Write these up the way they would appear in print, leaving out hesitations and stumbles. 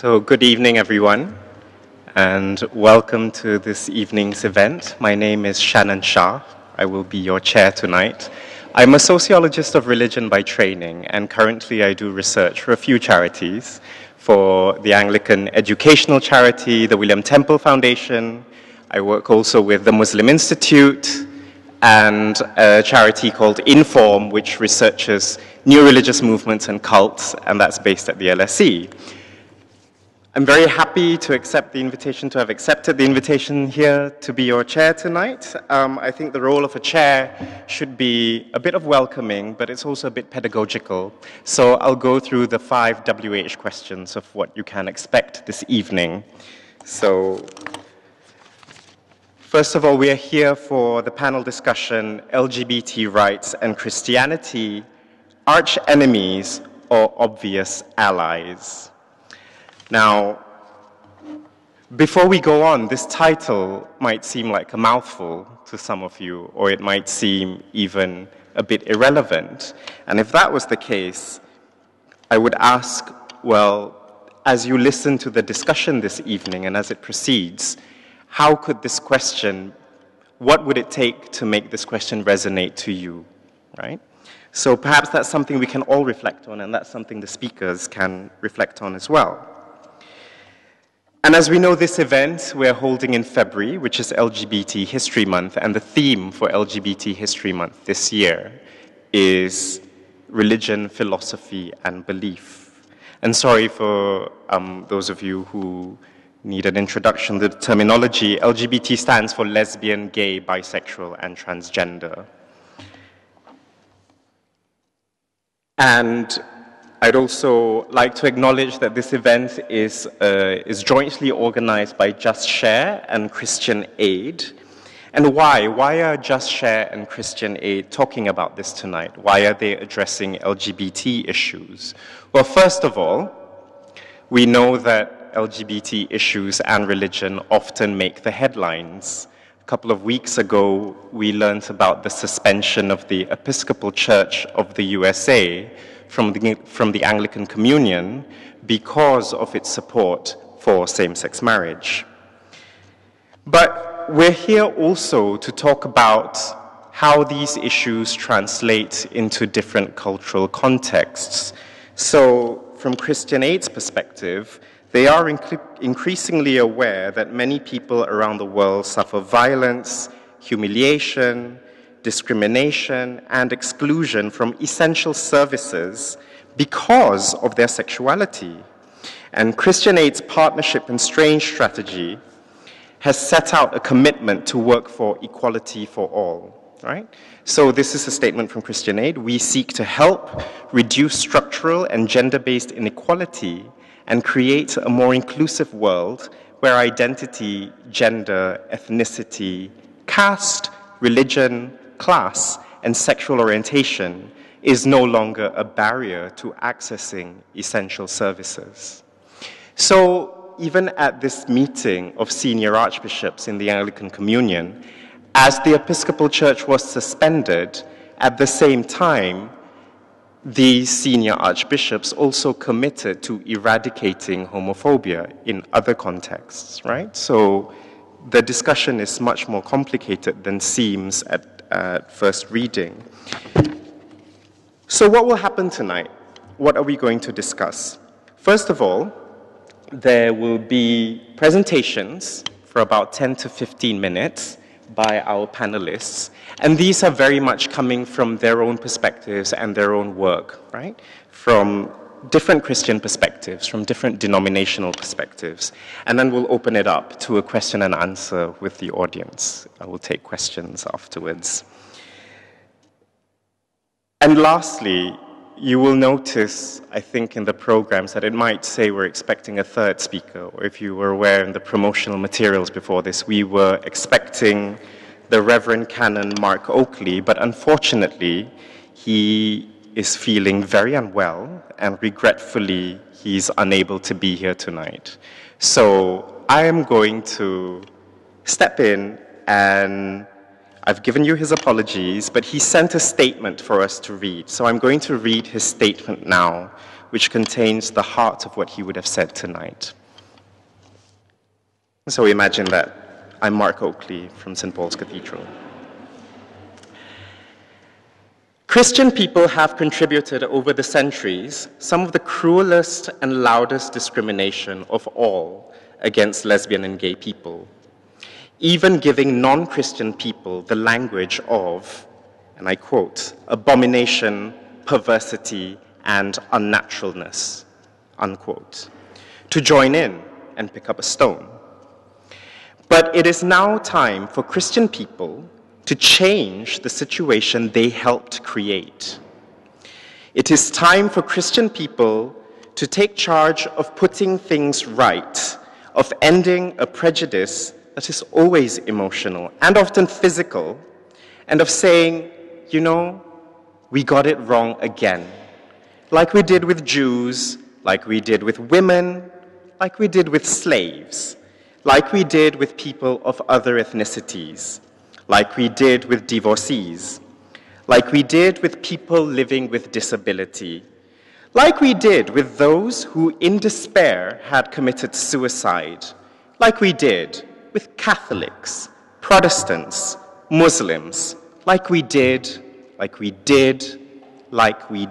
So good evening, everyone, and welcome to this evening's event. My name is Shanon Shah. I will be your chair tonight. I'm a sociologist of religion by training, and currently I do research for a few charities, for the Anglican Educational Charity, the William Temple Foundation. I work also with the Muslim Institute and a charity called Inform, which researches new religious movements and cults, and that's based at the LSE. I'm very happy to accept the invitation, to have accepted the invitation here to be your chair tonight. I think the role of a chair should be a bit of welcoming, but it's also a bit pedagogical. So I'll go through the 5 WH questions of what you can expect this evening. So first of all, we are here for the panel discussion, LGBT Rights and Christianity, Arch Enemies or Obvious Allies. Now, before we go on, this title might seem like a mouthful to some of you, or it might seem even a bit irrelevant. And if that was the case, I would ask, well, as you listen to the discussion this evening and as it proceeds, how could this question, what would it take to make this question resonate to you, right? So perhaps that's something we can all reflect on, and that's something the speakers can reflect on as well. And as we know, this event we're holding in February, which is LGBT History Month, and the theme for LGBT History Month this year is religion, philosophy, and belief. And sorry for those of you who need an introduction to the terminology. LGBT stands for lesbian, gay, bisexual, and transgender. And I'd also like to acknowledge that this event is jointly organized by Just Share and Christian Aid. And why? Why are Just Share and Christian Aid talking about this tonight? Why are they addressing LGBT issues? Well, first of all, we know that LGBT issues and religion often make the headlines. A couple of weeks ago, we learned about the suspension of the Episcopal Church of the USA from the Anglican Communion because of its support for same-sex marriage. But we're here also to talk about how these issues translate into different cultural contexts. So from Christian Aid's perspective, they are increasingly aware that many people around the world suffer violence, humiliation, discrimination, and exclusion from essential services because of their sexuality. And Christian Aid's Partnership and Strange strategy has set out a commitment to work for equality for all, right? So this is a statement from Christian Aid. We seek to help reduce structural and gender-based inequality and create a more inclusive world where identity, gender, ethnicity, caste, religion, class, and sexual orientation is no longer a barrier to accessing essential services. So even at this meeting of senior archbishops in the Anglican Communion, as the Episcopal Church was suspended, at the same time, these senior archbishops also committed to eradicating homophobia in other contexts, right? So the discussion is much more complicated than seems at first reading. So what will happen tonight? What are we going to discuss? First of all, there will be presentations for about 10 to 15 minutes by our panelists, and these are very much coming from their own perspectives and their own work, right? From different Christian perspectives, from different denominational perspectives. And then we'll open it up to a question and answer with the audience. I will take questions afterwards. And lastly, you will notice, I think, in the programs that it might say we're expecting a third speaker, or if you were aware in the promotional materials before this, we were expecting the Reverend Canon Mark Oakley, but unfortunately, he is feeling very unwell, and regretfully, he's unable to be here tonight. So I am going to step in, and I've given you his apologies, but he sent a statement for us to read. So I'm going to read his statement now, which contains the heart of what he would have said tonight. So imagine that I'm Mark Oakley from St. Paul's Cathedral. Christian people have contributed over the centuries some of the cruelest and loudest discrimination of all against lesbian and gay people, even giving non-Christian people the language of, and I quote, abomination, perversity, and unnaturalness, unquote, to join in and pick up a stone. But it is now time for Christian people to change the situation they helped create. It is time for Christian people to take charge of putting things right, of ending a prejudice that is always emotional and often physical, and of saying, you know, we got it wrong again. Like we did with Jews, like we did with women, like we did with slaves, like we did with people of other ethnicities, like we did with divorcees, like we did with people living with disability, like we did with those who in despair had committed suicide, like we did with Catholics, Protestants, Muslims, like we did, like we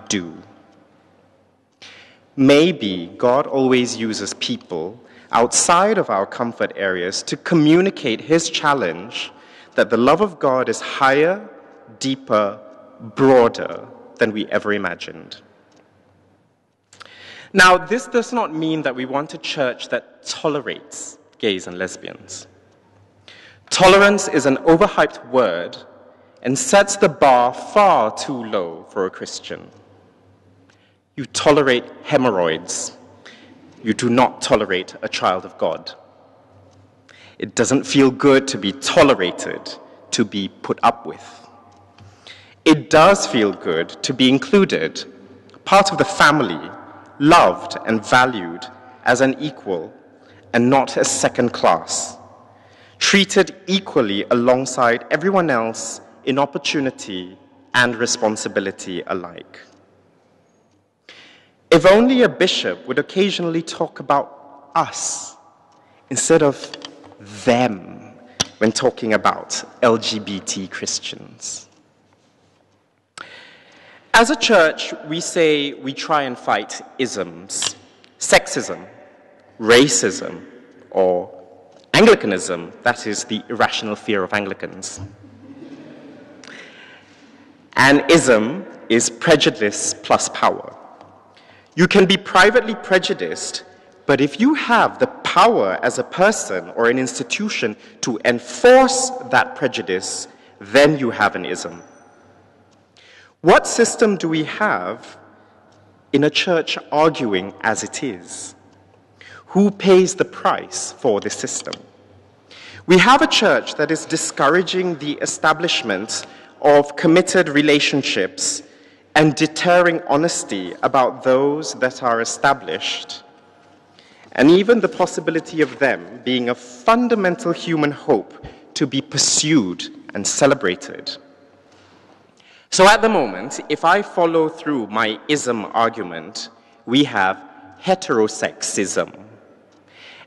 do. Maybe God always uses people outside of our comfort areas to communicate his challenge that the love of God is higher, deeper, broader than we ever imagined. Now, this does not mean that we want a church that tolerates gays and lesbians. Tolerance is an overhyped word and sets the bar far too low for a Christian. You tolerate hemorrhoids. You do not tolerate a child of God. It doesn't feel good to be tolerated, to be put up with. It does feel good to be included, part of the family, loved and valued as an equal and not as second class, treated equally alongside everyone else in opportunity and responsibility alike. If only a bishop would occasionally talk about us instead of them when talking about LGBT Christians. As a church, we say we try and fight isms, sexism, racism, or Anglicanism, that is the irrational fear of Anglicans. An ism is prejudice plus power. You can be privately prejudiced, but if you have the power as a person or an institution to enforce that prejudice, then you have an ism. What system do we have in a church arguing as it is? Who pays the price for this system? We have a church that is discouraging the establishment of committed relationships and deterring honesty about those that are established, and even the possibility of them being a fundamental human hope to be pursued and celebrated. So at the moment, if I follow through my ism argument, we have heterosexism.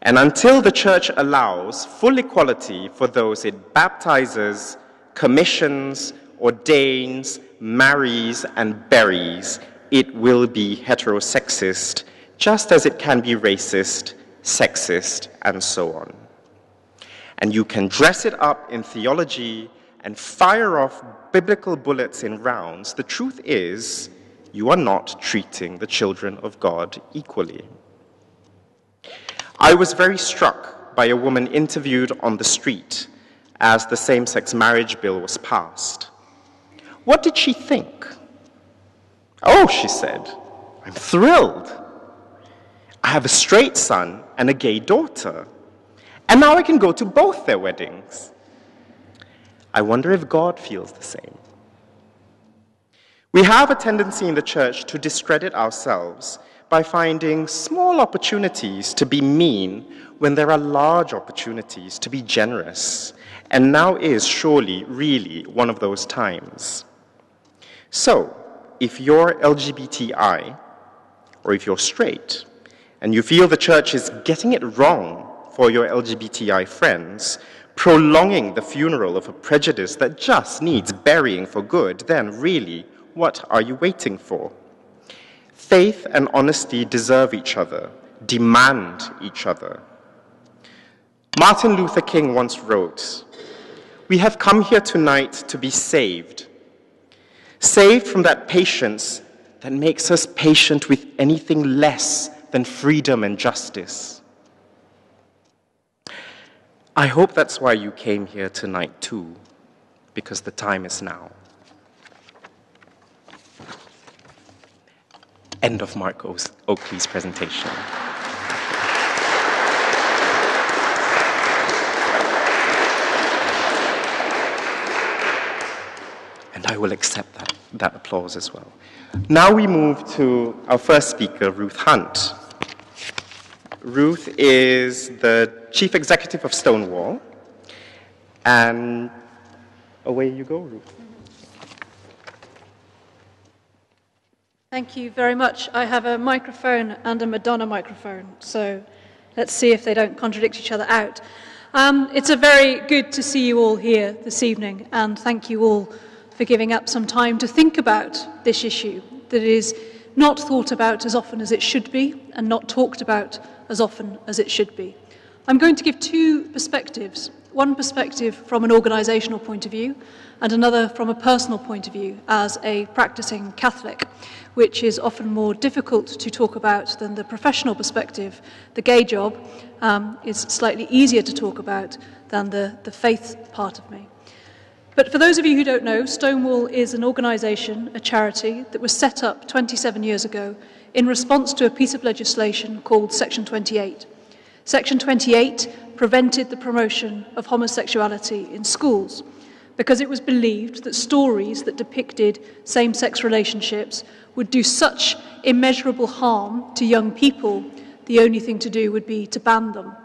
And until the church allows full equality for those it baptizes, commissions, ordains, marries, and buries, it will be heterosexist, just as it can be racist, sexist, and so on. And you can dress it up in theology and fire off biblical bullets in rounds. The truth is, you are not treating the children of God equally. I was very struck by a woman interviewed on the street as the same-sex marriage bill was passed. What did she think? Oh, she said, I'm thrilled. I have a straight son and a gay daughter, and now I can go to both their weddings. I wonder if God feels the same. We have a tendency in the church to discredit ourselves by finding small opportunities to be mean when there are large opportunities to be generous, and now is surely really one of those times. So, if you're LGBTI, or if you're straight, and you feel the church is getting it wrong for your LGBTI friends, prolonging the funeral of a prejudice that just needs burying for good, then really, what are you waiting for? Faith and honesty deserve each other, demand each other. Martin Luther King once wrote, "We have come here tonight to be saved. Saved from that patience that makes us patient with anything less than freedom and justice." I hope that's why you came here tonight too, because the time is now. End of Mark Oakley's presentation. And I will accept that applause as well. Now we move to our first speaker, Ruth Hunt. Ruth is the Chief Executive of Stonewall. And away you go, Ruth. Thank you very much. I have a microphone and a Madonna microphone, so let's see if they don't contradict each other out. It's a very good to see you all here this evening, and thank you all for giving up some time to think about this issue that is not thought about as often as it should be and not talked about as often as it should be. I'm going to give two perspectives, one perspective from an organisational point of view and another from a personal point of view as a practising Catholic, which is often more difficult to talk about than the professional perspective. The gay job is slightly easier to talk about than the faith part of me. But for those of you who don't know, Stonewall is an organisation, a charity, that was set up 27 years ago in response to a piece of legislation called Section 28. Section 28 prevented the promotion of homosexuality in schools because it was believed that stories that depicted same-sex relationships would do such immeasurable harm to young people, the only thing to do would be to ban them.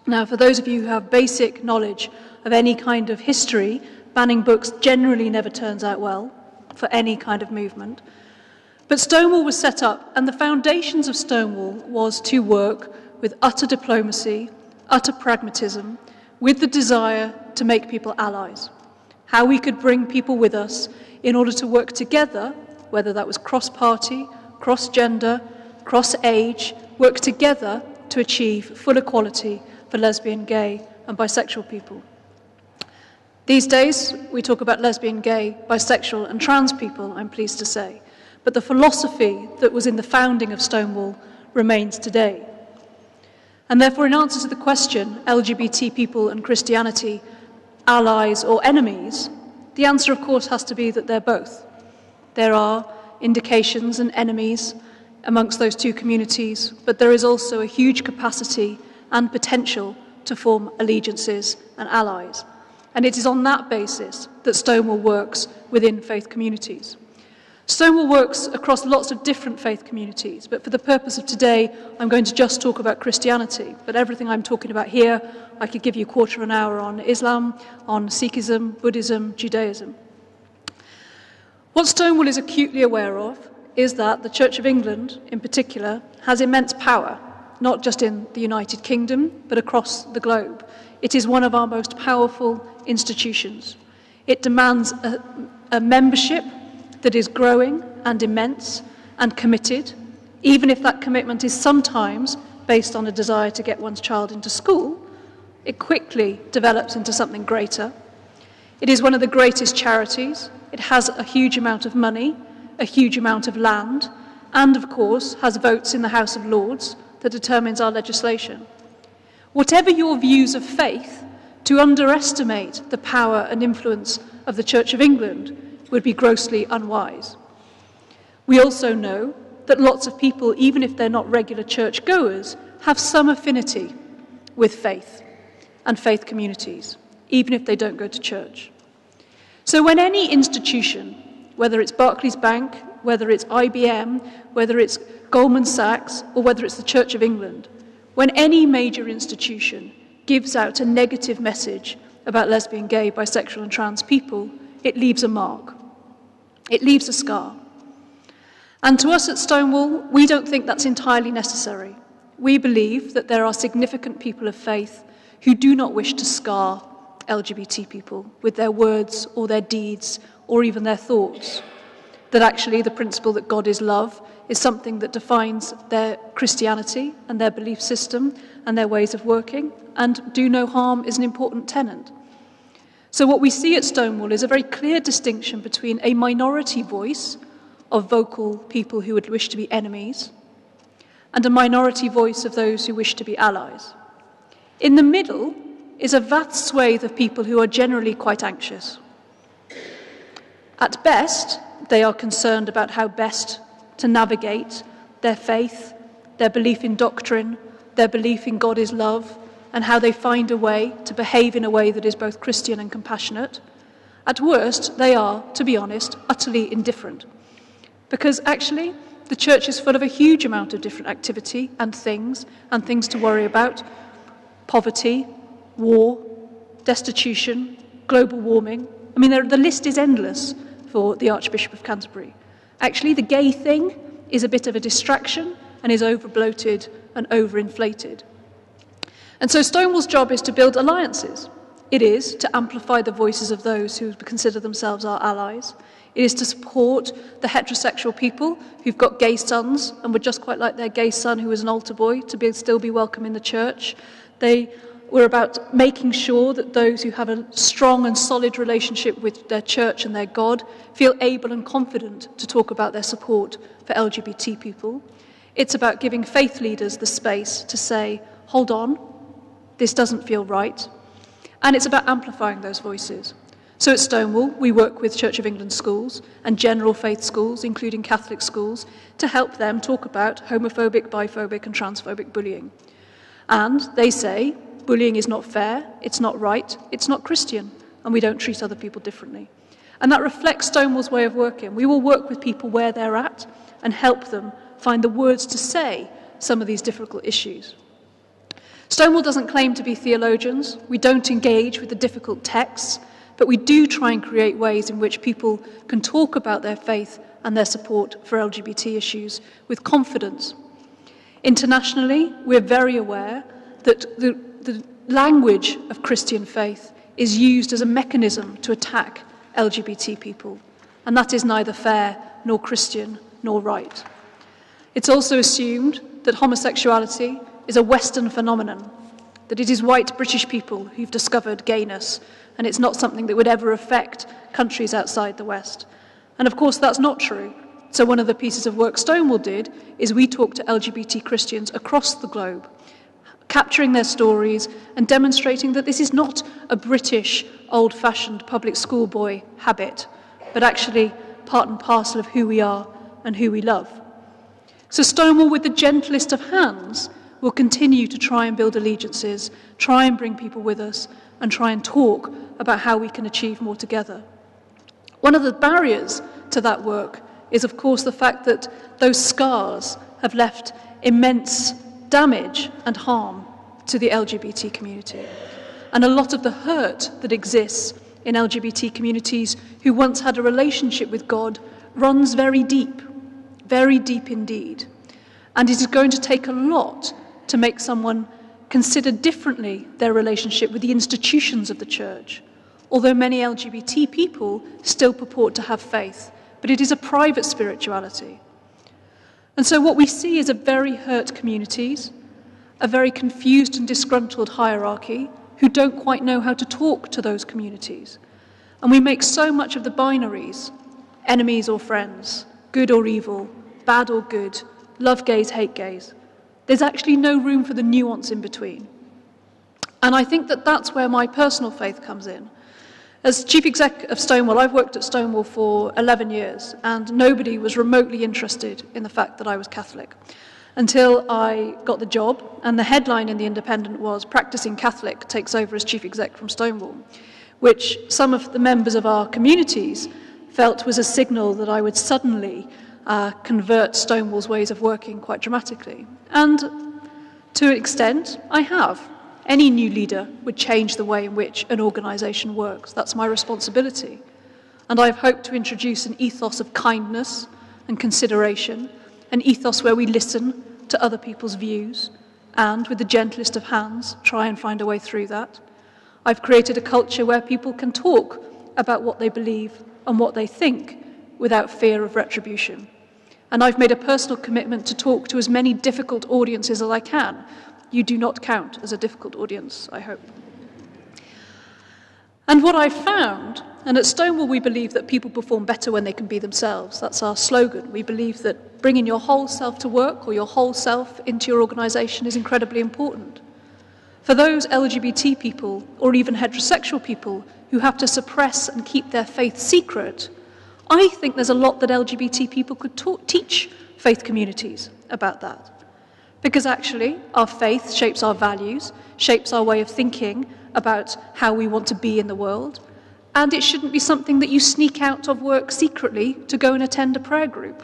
Now, for those of you who have basic knowledge of any kind of history, banning books generally never turns out well for any kind of movement. But Stonewall was set up, and the foundations of Stonewall was to work with utter diplomacy, utter pragmatism, with the desire to make people allies. How we could bring people with us in order to work together, whether that was cross-party, cross-gender, cross-age, work together to achieve full equality for lesbian, gay, and bisexual people. These days, we talk about lesbian, gay, bisexual, and trans people, I'm pleased to say. But the philosophy that was in the founding of Stonewall remains today. And therefore, in answer to the question, LGBT people and Christianity, allies or enemies, the answer, of course, has to be that they're both. There are indications and enemies amongst those two communities, but there is also a huge capacity and potential to form allegiances and allies. And it is on that basis that Stonewall works within faith communities. Stonewall works across lots of different faith communities, but for the purpose of today, I'm going to just talk about Christianity. But everything I'm talking about here, I could give you a quarter of an hour on Islam, on Sikhism, Buddhism, Judaism. What Stonewall is acutely aware of is that the Church of England, in particular, has immense power, not just in the United Kingdom, but across the globe. It is one of our most powerful institutions. It demands a membership that is growing and immense and committed, even if that commitment is sometimes based on a desire to get one's child into school, it quickly develops into something greater. It is one of the greatest charities. It has a huge amount of money, a huge amount of land, and of course has votes in the House of Lords that determines our legislation. Whatever your views of faith, to underestimate the power and influence of the Church of England would be grossly unwise. We also know that lots of people, even if they're not regular church-goers, have some affinity with faith and faith communities, even if they don't go to church. So when any institution, whether it's Barclays Bank, whether it's IBM, whether it's Goldman Sachs, or whether it's the Church of England, when any major institution gives out a negative message about lesbian, gay, bisexual, and trans people, it leaves a mark. It leaves a scar. And to us at Stonewall, we don't think that's entirely necessary. We believe that there are significant people of faith who do not wish to scar LGBT people with their words or their deeds or even their thoughts. That actually the principle that God is love is something that defines their Christianity and their belief system and their ways of working, and do no harm is an important tenet. So what we see at Stonewall is a very clear distinction between a minority voice of vocal people who would wish to be enemies and a minority voice of those who wish to be allies. In the middle is a vast swathe of people who are generally quite anxious. At best, they are concerned about how best to navigate their faith, their belief in doctrine, their belief in God is love, and how they find a way to behave in a way that is both Christian and compassionate. At worst, they are, to be honest, utterly indifferent. Because actually, the church is full of a huge amount of different activity and things to worry about. Poverty, war, destitution, global warming. I mean, the list is endless for the Archbishop of Canterbury. Actually, the gay thing is a bit of a distraction and is over-bloated and over-inflated. And so Stonewall's job is to build alliances. It is to amplify the voices of those who consider themselves our allies. It is to support the heterosexual people who've got gay sons and would just quite like their gay son, who is an altar boy, to still be welcome in the church. We're about making sure that those who have a strong and solid relationship with their church and their God feel able and confident to talk about their support for LGBT people. It's about giving faith leaders the space to say, hold on, this doesn't feel right. And it's about amplifying those voices. So at Stonewall, we work with Church of England schools and general faith schools, including Catholic schools, to help them talk about homophobic, biphobic and transphobic bullying. And they say, bullying is not fair, it's not right, it's not Christian, and we don't treat other people differently. And that reflects Stonewall's way of working. We will work with people where they're at and help them find the words to say some of these difficult issues. Stonewall doesn't claim to be theologians. We don't engage with the difficult texts, but we do try and create ways in which people can talk about their faith and their support for LGBT issues with confidence. Internationally, we're very aware that the language of Christian faith is used as a mechanism to attack LGBT people, and that is neither fair nor Christian nor right. It's also assumed that homosexuality is a Western phenomenon, that it is white British people who've discovered gayness, and it's not something that would ever affect countries outside the West. And of course that's not true. So one of the pieces of work Stonewall did is we talked to LGBT Christians across the globe, capturing their stories and demonstrating that this is not a British old-fashioned public schoolboy habit, but actually part and parcel of who we are and who we love. So Stonewall, with the gentlest of hands, will continue to try and build allegiances, try and bring people with us, and try and talk about how we can achieve more together. One of the barriers to that work is, of course, the fact that those scars have left immense damage and harm to the LGBT community. And a lot of the hurt that exists in LGBT communities who once had a relationship with God runs very deep indeed. And it is going to take a lot to make someone consider differently their relationship with the institutions of the church, although many LGBT people still purport to have faith, but it is a private spirituality. And so what we see is a very hurt communities, a very confused and disgruntled hierarchy who don't quite know how to talk to those communities. And we make so much of the binaries, enemies or friends, good or evil, bad or good, love gays, hate gays. There's actually no room for the nuance in between. And I think that that's where my personal faith comes in. As chief exec of Stonewall, I've worked at Stonewall for 11 years, and nobody was remotely interested in the fact that I was Catholic until I got the job, and the headline in The Independent was "Practicing Catholic takes over as chief exec from Stonewall," which some of the members of our communities felt was a signal that I would suddenly convert Stonewall's ways of working quite dramatically. And to an extent, I have. Any new leader would change the way in which an organisation works. That's my responsibility. And I've hoped to introduce an ethos of kindness and consideration, an ethos where we listen to other people's views and, with the gentlest of hands, try and find a way through that. I've created a culture where people can talk about what they believe and what they think without fear of retribution. And I've made a personal commitment to talk to as many difficult audiences as I can. You do not count as a difficult audience, I hope. And what I've found, and at Stonewall we believe that people perform better when they can be themselves. That's our slogan. We believe that bringing your whole self to work or your whole self into your organisation is incredibly important. For those LGBT people, or even heterosexual people, who have to suppress and keep their faith secret, I think there's a lot that LGBT people could teach faith communities about that. Because actually, our faith shapes our values, shapes our way of thinking about how we want to be in the world, and it shouldn't be something that you sneak out of work secretly to go and attend a prayer group,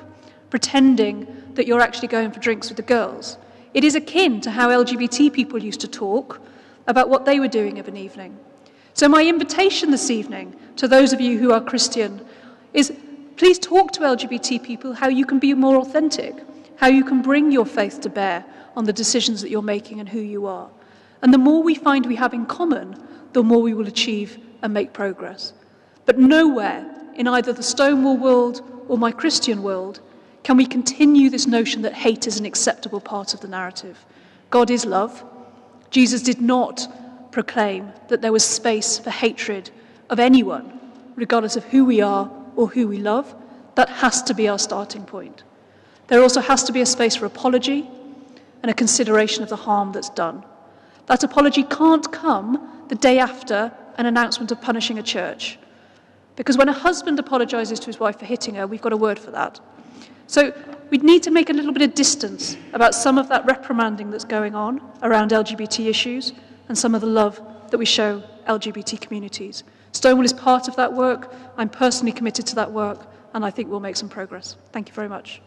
pretending that you're actually going for drinks with the girls. It is akin to how LGBT people used to talk about what they were doing of an evening. So my invitation this evening to those of you who are Christian is please talk to LGBT people how you can be more authentic, how you can bring your faith to bear on the decisions that you're making and who you are. And the more we find we have in common, the more we will achieve and make progress. But nowhere in either the Stonewall world or my Christian world can we continue this notion that hate is an acceptable part of the narrative. God is love. Jesus did not proclaim that there was space for hatred of anyone, regardless of who we are or who we love. That has to be our starting point. There also has to be a space for apology and a consideration of the harm that's done. That apology can't come the day after an announcement of punishing a church. Because when a husband apologises to his wife for hitting her, we've got a word for that. So we'd need to make a little bit of distance about some of that reprimanding that's going on around LGBT issues and some of the love that we show LGBT communities. Stonewall is part of that work. I'm personally committed to that work, and I think we'll make some progress. Thank you very much.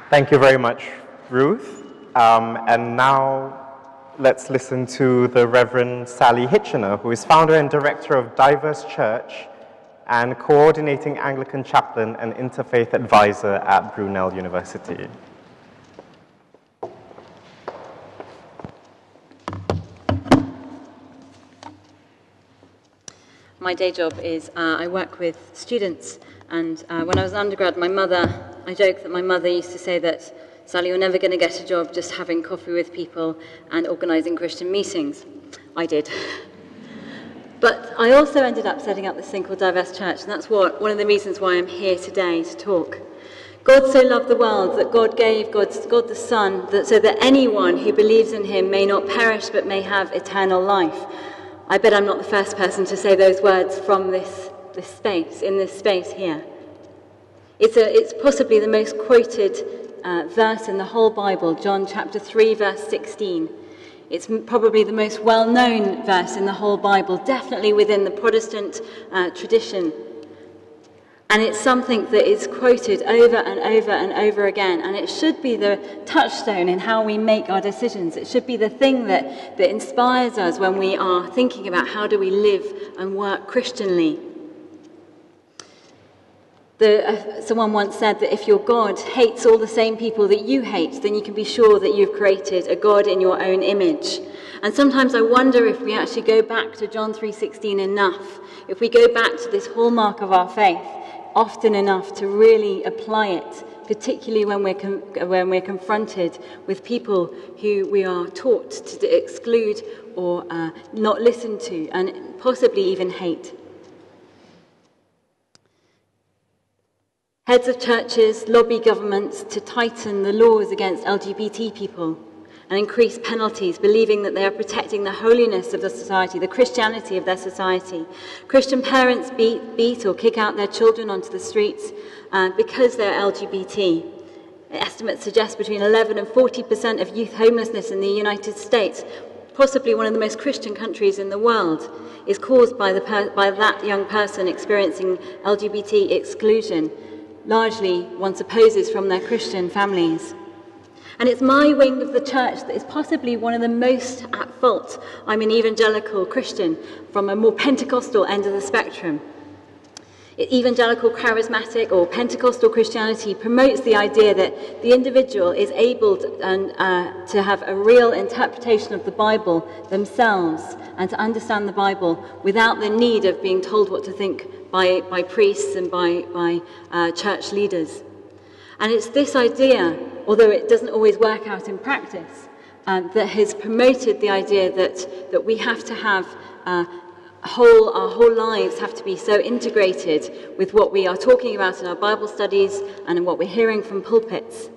Thank you very much, Ruth. And now let's listen to the Reverend Sally Hitchiner, who is founder and director of Diverse Church and coordinating Anglican Chaplain and Interfaith advisor at Brunel University. My day job is I work with students, and when I was an undergrad, I joke that my mother used to say that, Sally, you're never going to get a job just having coffee with people and organising Christian meetings. I did. But I also ended up setting up this thing called Diverse Church, and that's one of the reasons why I'm here today to talk. God so loved the world that God gave God the Son, so that anyone who believes in him may not perish but may have eternal life. I bet I'm not the first person to say those words from this space here. It's possibly the most quoted verse in the whole Bible, John chapter 3, verse 16. It's probably the most well-known verse in the whole Bible, definitely within the Protestant tradition. And it's something that is quoted over and over and over again, and it should be the touchstone in how we make our decisions. It should be the thing that inspires us when we are thinking about how do we live and work Christianly. Someone once said that if your God hates all the same people that you hate, then you can be sure that you've created a God in your own image. And sometimes I wonder if we actually go back to John 3:16 enough, if we go back to this hallmark of our faith often enough to really apply it, particularly when we're confronted with people who we are taught to exclude or not listen to, and possibly even hate. Heads of churches lobby governments to tighten the laws against LGBT people and increase penalties, believing that they are protecting the holiness of the society, the Christianity of their society. Christian parents beat or kick out their children onto the streets because they're LGBT. Estimates suggest between 11 and 40% of youth homelessness in the United States, possibly one of the most Christian countries in the world, is caused by that young person experiencing LGBT exclusion, largely, one supposes, from their Christian families. And it's my wing of the church that is possibly one of the most at fault. I'm an evangelical Christian from a more Pentecostal end of the spectrum. Evangelical, charismatic, or Pentecostal Christianity promotes the idea that the individual is able to have a real interpretation of the Bible themselves and to understand the Bible without the need of being told what to think by priests and by church leaders. And it's this idea, although it doesn't always work out in practice, that has promoted the idea that we have to have our whole lives have to be so integrated with what we are talking about in our Bible studies and in what we're hearing from pulpits,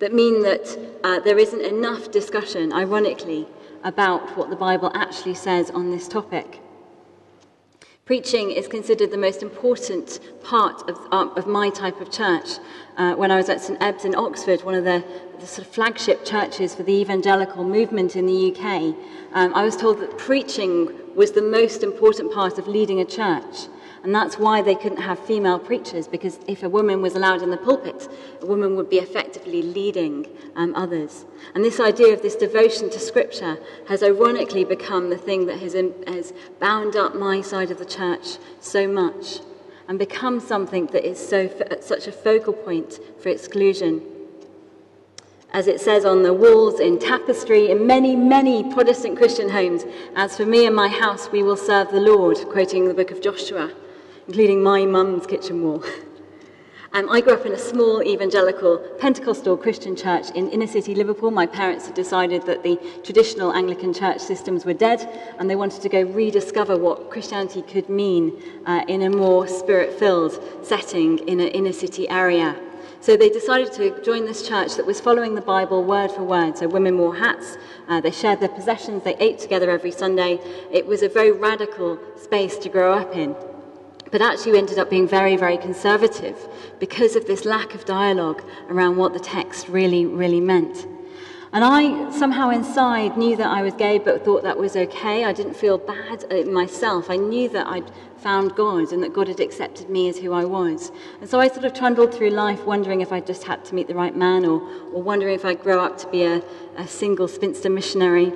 that mean that there isn't enough discussion, ironically, about what the Bible actually says on this topic. Preaching is considered the most important part of my type of church. When I was at St Ebbe's in Oxford, one of the sort of flagship churches for the evangelical movement in the UK, I was told that preaching was the most important part of leading a church. And that's why they couldn't have female preachers, because if a woman was allowed in the pulpit, a woman would be effectively leading others. And this idea of this devotion to Scripture has ironically become the thing that has bound up my side of the church so much and become something that is such a focal point for exclusion. As it says on the walls in tapestry in many, many Protestant Christian homes, "As for me and my house, we will serve the Lord," quoting the book of Joshua, including my mum's kitchen wall. I grew up in a small evangelical Pentecostal Christian church in inner city Liverpool. My parents had decided that the traditional Anglican church systems were dead, and they wanted to go rediscover what Christianity could mean in a more spirit-filled setting in an inner city area. So they decided to join this church that was following the Bible word for word. So women wore hats, they shared their possessions, they ate together every Sunday. It was a very radical space to grow up in. But actually we ended up being very, very conservative because of this lack of dialogue around what the text really, really meant. And I somehow inside knew that I was gay, but thought that was okay. I didn't feel bad myself. I knew that I'd found God and that God had accepted me as who I was. And so I sort of trundled through life wondering if I just had to meet the right man, or wondering if I'd grow up to be a single spinster missionary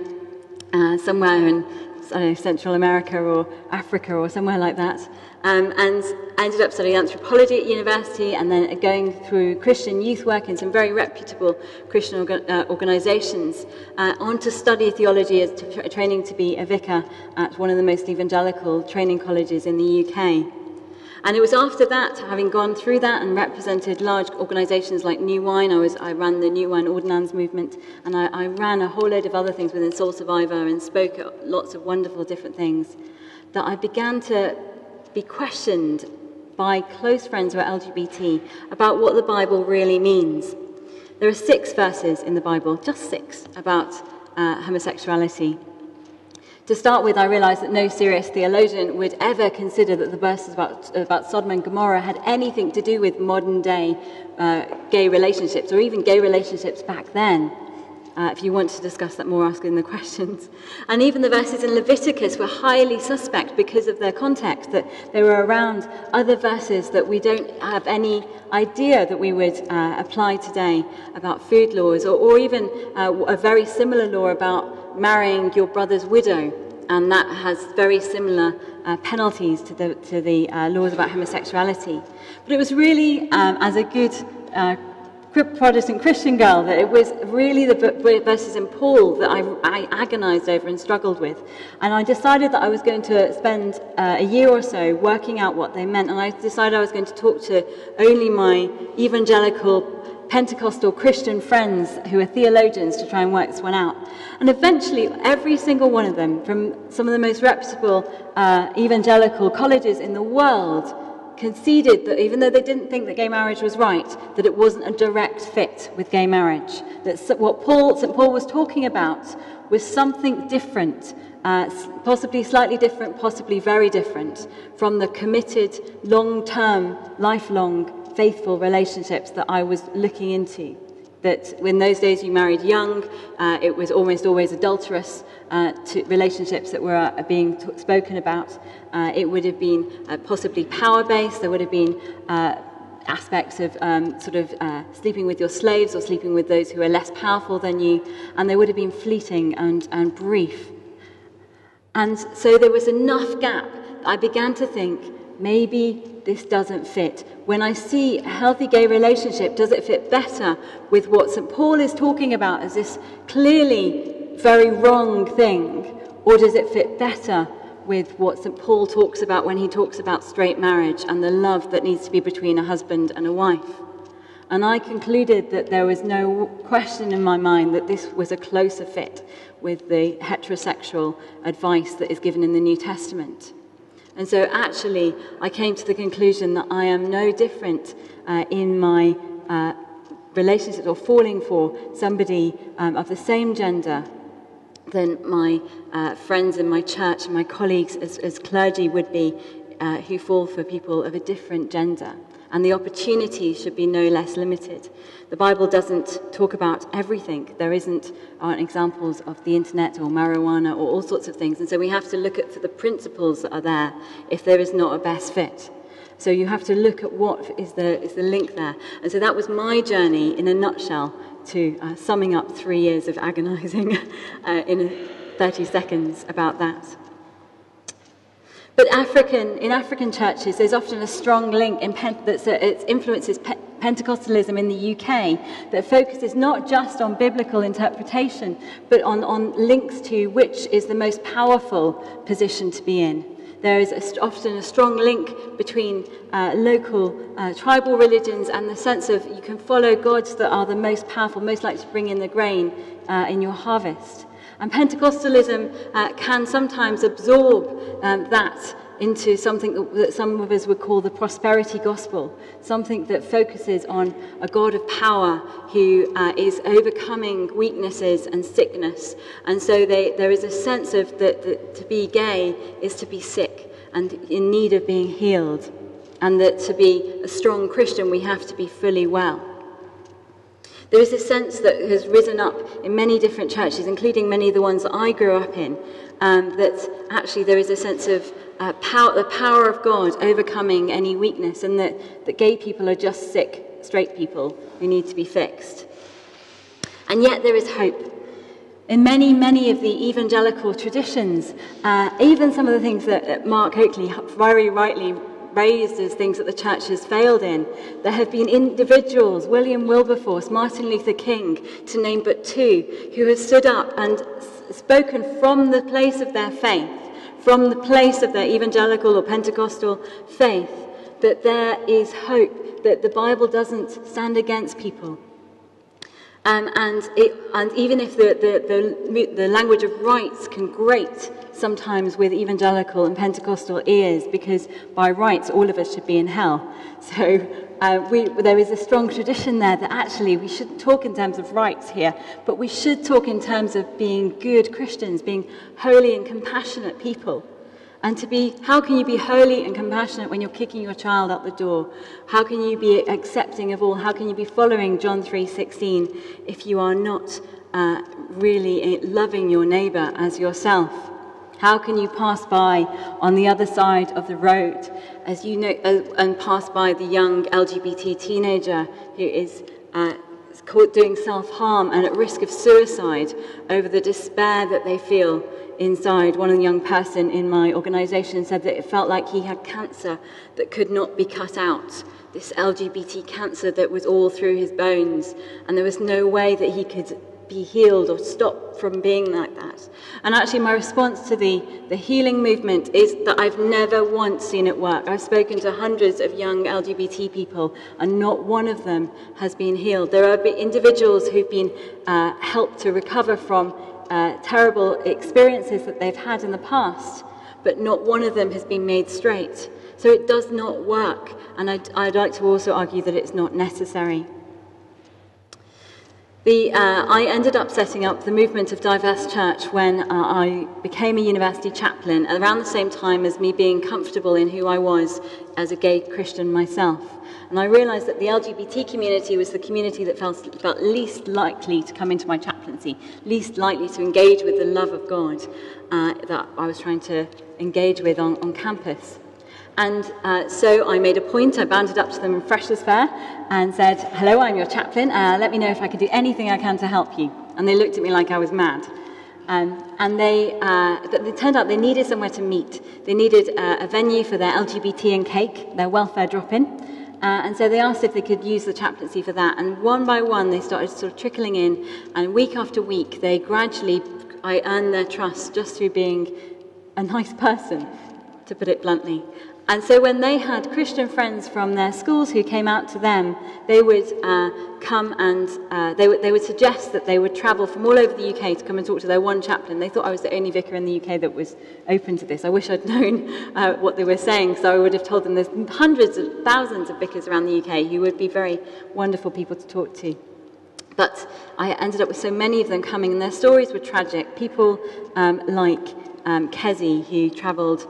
somewhere in, I don't know, Central America or Africa or somewhere like that. And I ended up studying anthropology at university and then going through Christian youth work in some very reputable Christian organisations, on to study theology as training to be a vicar at one of the most evangelical training colleges in the UK. And it was after that, having gone through that and represented large organisations like New Wine, I ran the New Wine Ordinance movement, and I ran a whole load of other things within Soul Survivor and spoke at lots of wonderful different things, that I began to be questioned by close friends who are LGBT about what the Bible really means. There are 6 verses in the Bible, just 6, about homosexuality. To start with, I realised that no serious theologian would ever consider that the verses about Sodom and Gomorrah had anything to do with modern-day gay relationships, or even gay relationships back then. If you want to discuss that more, ask in the questions. And even the verses in Leviticus were highly suspect because of their context, that they were around other verses that we don't have any idea that we would apply today about food laws, or even a very similar law about marrying your brother's widow, and that has very similar penalties to the laws about homosexuality. But it was really, as a good Protestant Christian girl, that it was really the verses in Paul that I agonized over and struggled with. And I decided that I was going to spend a year or so working out what they meant. And I decided I was going to talk to only my evangelical Pentecostal Christian friends who are theologians to try and work this one out. And eventually, every single one of them, from some of the most reputable evangelical colleges in the world, conceded that even though they didn't think that gay marriage was right, that it wasn't a direct fit with gay marriage. That what St. Paul was talking about was something different, possibly slightly different, possibly very different, from the committed, long-term, lifelong, faithful relationships that I was looking into. That in those days you married young, it was almost always adulterous to relationships that were being spoken about. It would have been possibly power-based, there would have been aspects of sleeping with your slaves or sleeping with those who are less powerful than you, and they would have been fleeting and brief. And so there was enough gap that I began to think, maybe this doesn't fit. When I see a healthy gay relationship, does it fit better with what St. Paul is talking about as this clearly very wrong thing, or does it fit better with what St. Paul talks about when he talks about straight marriage and the love that needs to be between a husband and a wife? And I concluded that there was no question in my mind that this was a closer fit with the heterosexual advice that is given in the New Testament. And so actually, I came to the conclusion that I am no different in my relationships or falling for somebody of the same gender than my friends in my church and my colleagues as clergy would be who fall for people of a different gender. And the opportunities should be no less limited. The Bible doesn't talk about everything. There aren't examples of the internet or marijuana or all sorts of things. And so we have to look at for the principles that are there if there is not a best fit. So you have to look at what is the link there. And so that was my journey in a nutshell to summing up 3 years of agonizing in 30 seconds about that. But in African churches, there's often a strong link that influences Pentecostalism in the UK that focuses not just on biblical interpretation, but on links to which is the most powerful position to be in. There is often a strong link between local tribal religions and the sense of you can follow gods that are the most powerful, most likely to bring in the grain in your harvest. And Pentecostalism can sometimes absorb that into something that some of us would call the prosperity gospel, something that focuses on a God of power who is overcoming weaknesses and sickness. And so there is a sense of that to be gay is to be sick and in need of being healed, and that to be a strong Christian we have to be fully well. There is a sense that has risen up in many different churches, including many of the ones that I grew up in, that actually there is a sense of the power of God overcoming any weakness, and that gay people are just sick, straight people who need to be fixed. And yet there is hope. In many, many of the evangelical traditions, even some of the things that Mark Oakley very rightly raised as things that the church has failed in, there have been individuals, William Wilberforce, Martin Luther King, to name but two, who have stood up and spoken from the place of their faith, from the place of their evangelical or Pentecostal faith, that there is hope, that the Bible doesn't stand against people. And even if the language of rights can grate sometimes with evangelical and Pentecostal ears, because by rights all of us should be in hell. So there is a strong tradition there that actually we shouldn't talk in terms of rights here, but we should talk in terms of being good Christians, being holy and compassionate people. And how can you be holy and compassionate when you're kicking your child out the door? How can you be accepting of all? How can you be following John 3:16 if you are not really loving your neighbour as yourself? How can you pass by on the other side of the road, as you know, and pass by the young LGBT teenager who is caught doing self-harm and at risk of suicide over the despair that they feel inside? One young person in my organisation said that it felt like he had cancer that could not be cut out, this LGBT cancer that was all through his bones, and there was no way that he could be healed or stop from being like that. And actually my response to the healing movement is that I've never once seen it work. I've spoken to hundreds of young LGBT people and not one of them has been healed. There are individuals who've been helped to recover from terrible experiences that they've had in the past, but not one of them has been made straight. So it does not work, and I'd like to also argue that it's not necessary. I ended up setting up the movement of Diverse Church when I became a university chaplain, around the same time as me being comfortable in who I was as a gay Christian myself. And I realised that the LGBT community was the community that felt least likely to come into my chaplaincy, least likely to engage with the love of God that I was trying to engage with on campus. And so I made a point, I bounded up to them in Freshers' Fair and said, "Hello, I'm your chaplain, let me know if I can do anything I can to help you." And they looked at me like I was mad. And they turned out they needed somewhere to meet. They needed a venue for their LGBT and cake, their welfare drop-in. And so they asked if they could use the chaplaincy for that. And one by one, they started sort of trickling in. And week after week, I earned their trust just through being a nice person, to put it bluntly. And so when they had Christian friends from their schools who came out to them, they would come and they would suggest that they would travel from all over the UK to come and talk to their one chaplain. They thought I was the only vicar in the UK that was open to this. I wish I'd known what they were saying, so I would have told them there's hundreds of thousands of vicars around the UK who would be very wonderful people to talk to. But I ended up with so many of them coming, and their stories were tragic. People like Kezzy, who travelled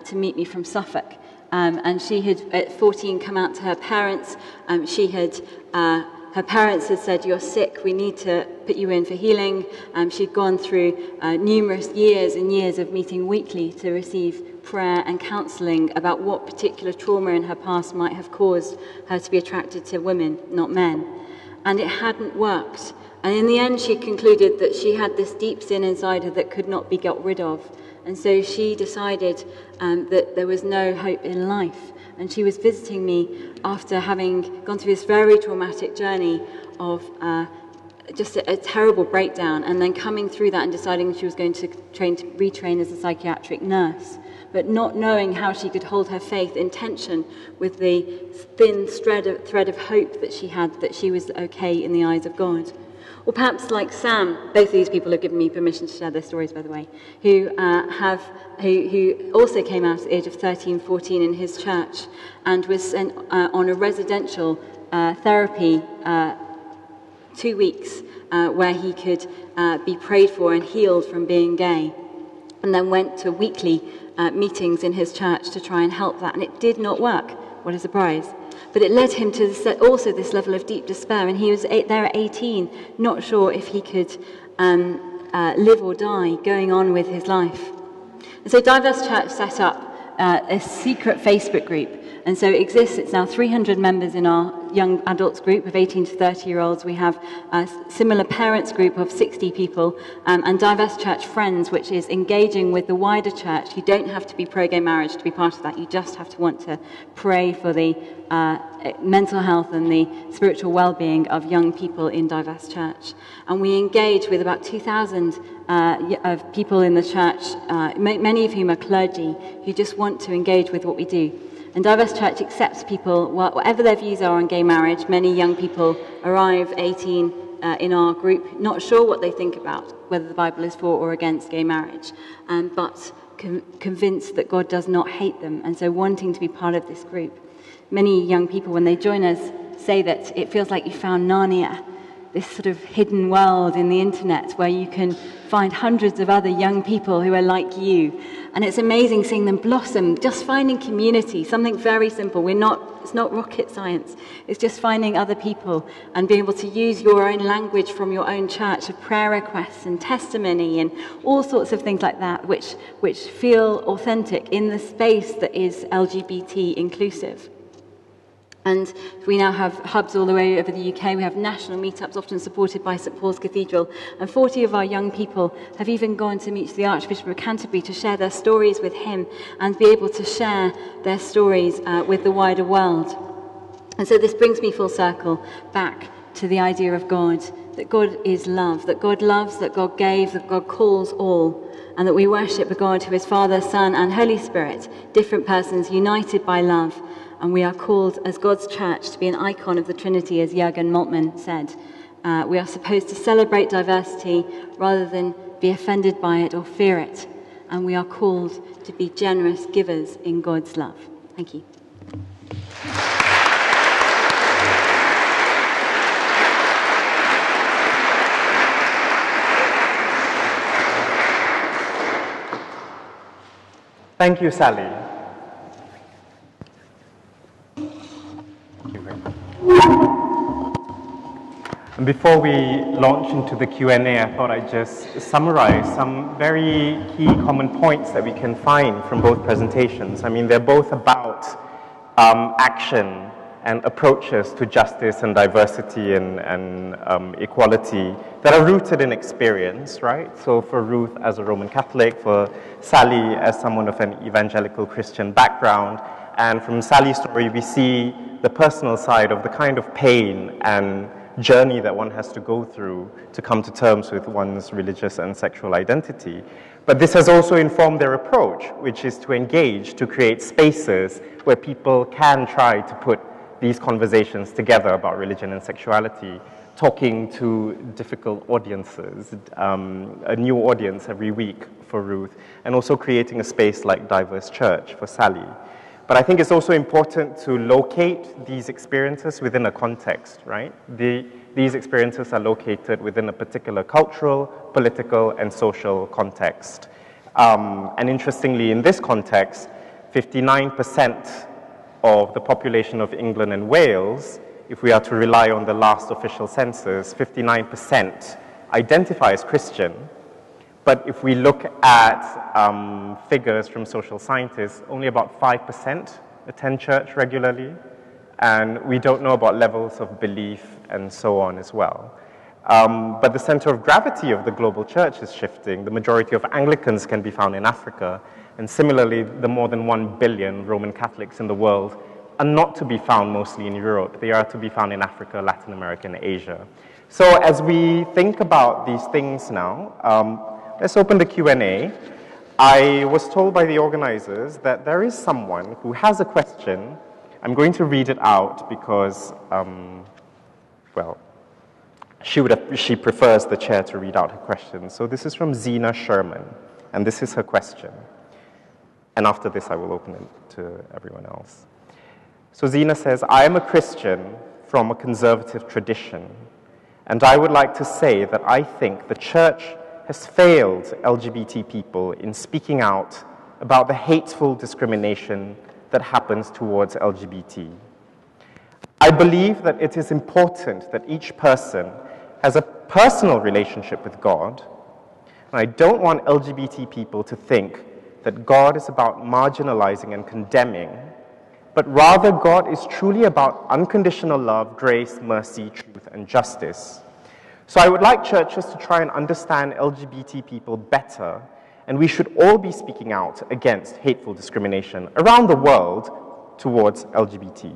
to meet me from Suffolk. And she had, at 14, come out to her parents. Her parents had said, "You're sick, we need to put you in for healing." She'd gone through numerous years and years of meeting weekly to receive prayer and counselling about what particular trauma in her past might have caused her to be attracted to women, not men. And it hadn't worked. And in the end, she concluded that she had this deep sin inside her that could not be got rid of. And so she decided that there was no hope in life. And she was visiting me after having gone through this very traumatic journey of just a terrible breakdown, and then coming through that and deciding she was going to retrain as a psychiatric nurse, but not knowing how she could hold her faith in tension with the thin thread of hope that she had, that she was okay in the eyes of God. Or perhaps like Sam, both of these people have given me permission to share their stories, by the way, who also came out at the age of 13, 14 in his church and was sent on a residential therapy 2 weeks where he could be prayed for and healed from being gay, and then went to weekly meetings in his church to try and help that, and it did not work. What a surprise. But it led him to also this level of deep despair, and he was there at 18, not sure if he could live or die, going on with his life. And so Diverse Church set up a secret Facebook group, and so it exists. It's now 300 members in our young adults group of 18 to 30-year-olds. We have a similar parents group of 60 people, and Diverse Church Friends, which is engaging with the wider church. You don't have to be pro-gay marriage to be part of that. You just have to want to pray for the mental health and the spiritual well-being of young people in Diverse Church. And we engage with about 2,000 of people in the church, many of whom are clergy, who just want to engage with what we do. And Diverse Church accepts people, whatever their views are on gay marriage. Many young people arrive 18 in our group, not sure what they think about whether the Bible is for or against gay marriage, but convinced that God does not hate them, and so wanting to be part of this group. Many young people, when they join us, say that it feels like you found Narnia, this sort of hidden world in the internet where you can find hundreds of other young people who are like you. And it's amazing seeing them blossom, just finding community, something very simple. It's not rocket science. It's just finding other people and being able to use your own language from your own church of prayer requests and testimony and all sorts of things like that, which feel authentic in the space that is LGBT inclusive. And we now have hubs all the way over the UK. We have national meetups, often supported by St Paul's Cathedral. And 40 of our young people have even gone to meet the Archbishop of Canterbury to share their stories with him and be able to share their stories with the wider world. And so this brings me full circle back to the idea of God, that God is love, that God loves, that God gave, that God calls all, and that we worship a God who is Father, Son, and Holy Spirit, different persons united by love. And we are called as God's church to be an icon of the Trinity, as Jürgen Moltmann said. We are supposed to celebrate diversity rather than be offended by it or fear it. And we are called to be generous givers in God's love. Thank you. Thank you, Sally. And before we launch into the Q&A, I thought I'd just summarize some very key common points that we can find from both presentations. I mean, they're both about action and approaches to justice and diversity and equality that are rooted in experience, right? So for Ruth as a Roman Catholic, for Sally as someone of an evangelical Christian background, and from Sally's story we see the personal side of the kind of pain and journey that one has to go through to come to terms with one's religious and sexual identity. But this has also informed their approach, which is to engage, to create spaces where people can try to put these conversations together about religion and sexuality, talking to difficult audiences, a new audience every week for Ruth, and also creating a space like Diverse Church for Sally. But I think it's also important to locate these experiences within a context, right? These experiences are located within a particular cultural, political, and social context. And interestingly, in this context, 59% of the population of England and Wales, if we are to rely on the last official census, 59% identify as Christian. But if we look at figures from social scientists, only about 5% attend church regularly, and we don't know about levels of belief and so on as well. But the center of gravity of the global church is shifting. The majority of Anglicans can be found in Africa, and similarly, the more than 1 billion Roman Catholics in the world are not to be found mostly in Europe. They are to be found in Africa, Latin America, and Asia. So as we think about these things now, let's open the Q&A. I was told by the organizers that there is someone who has a question. I'm going to read it out because, well, she prefers the chair to read out her question. So this is from Zena Sherman, and this is her question. And after this, I will open it to everyone else. So Zena says, I am a Christian from a conservative tradition, and I would like to say that I think the church has failed LGBT people in speaking out about the hateful discrimination that happens towards LGBT. I believe that it is important that each person has a personal relationship with God, and I don't want LGBT people to think that God is about marginalizing and condemning, but rather God is truly about unconditional love, grace, mercy, truth, and justice. So I would like churches to try and understand LGBT people better, and we should all be speaking out against hateful discrimination around the world towards LGBT.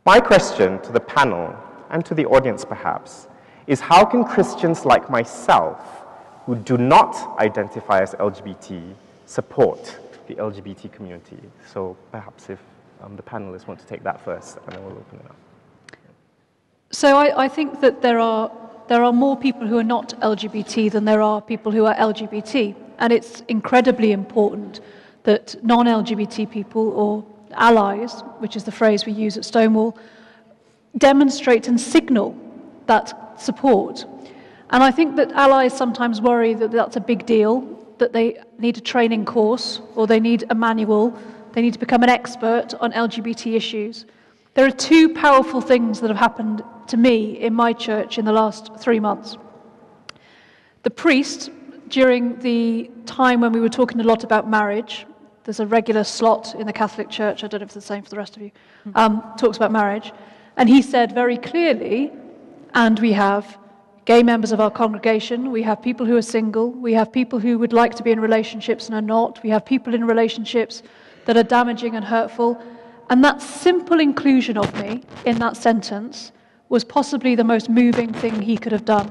My question to the panel, and to the audience perhaps, is how can Christians like myself, who do not identify as LGBT, support the LGBT community? So perhaps if the panelists want to take that first, and then we'll open it up. So I think that there are more people who are not LGBT than there are people who are LGBT. And it's incredibly important that non-LGBT people, or allies, which is the phrase we use at Stonewall, demonstrate and signal that support. And I think that allies sometimes worry that that's a big deal, that they need a training course, or they need a manual, they need to become an expert on LGBT issues. There are two powerful things that have happened to me in my church in the last 3 months. The priest, during the time when we were talking a lot about marriage, there's a regular slot in the Catholic Church, I don't know if it's the same for the rest of you, talks about marriage, and he said very clearly, and we have gay members of our congregation, we have people who are single, we have people who would like to be in relationships and are not, we have people in relationships that are damaging and hurtful, and that simple inclusion of me in that sentence was possibly the most moving thing he could have done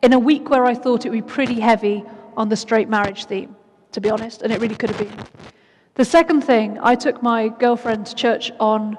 in a week where I thought it would be pretty heavy on the straight marriage theme, to be honest, and it really could have been. The second thing, I took my girlfriend to church on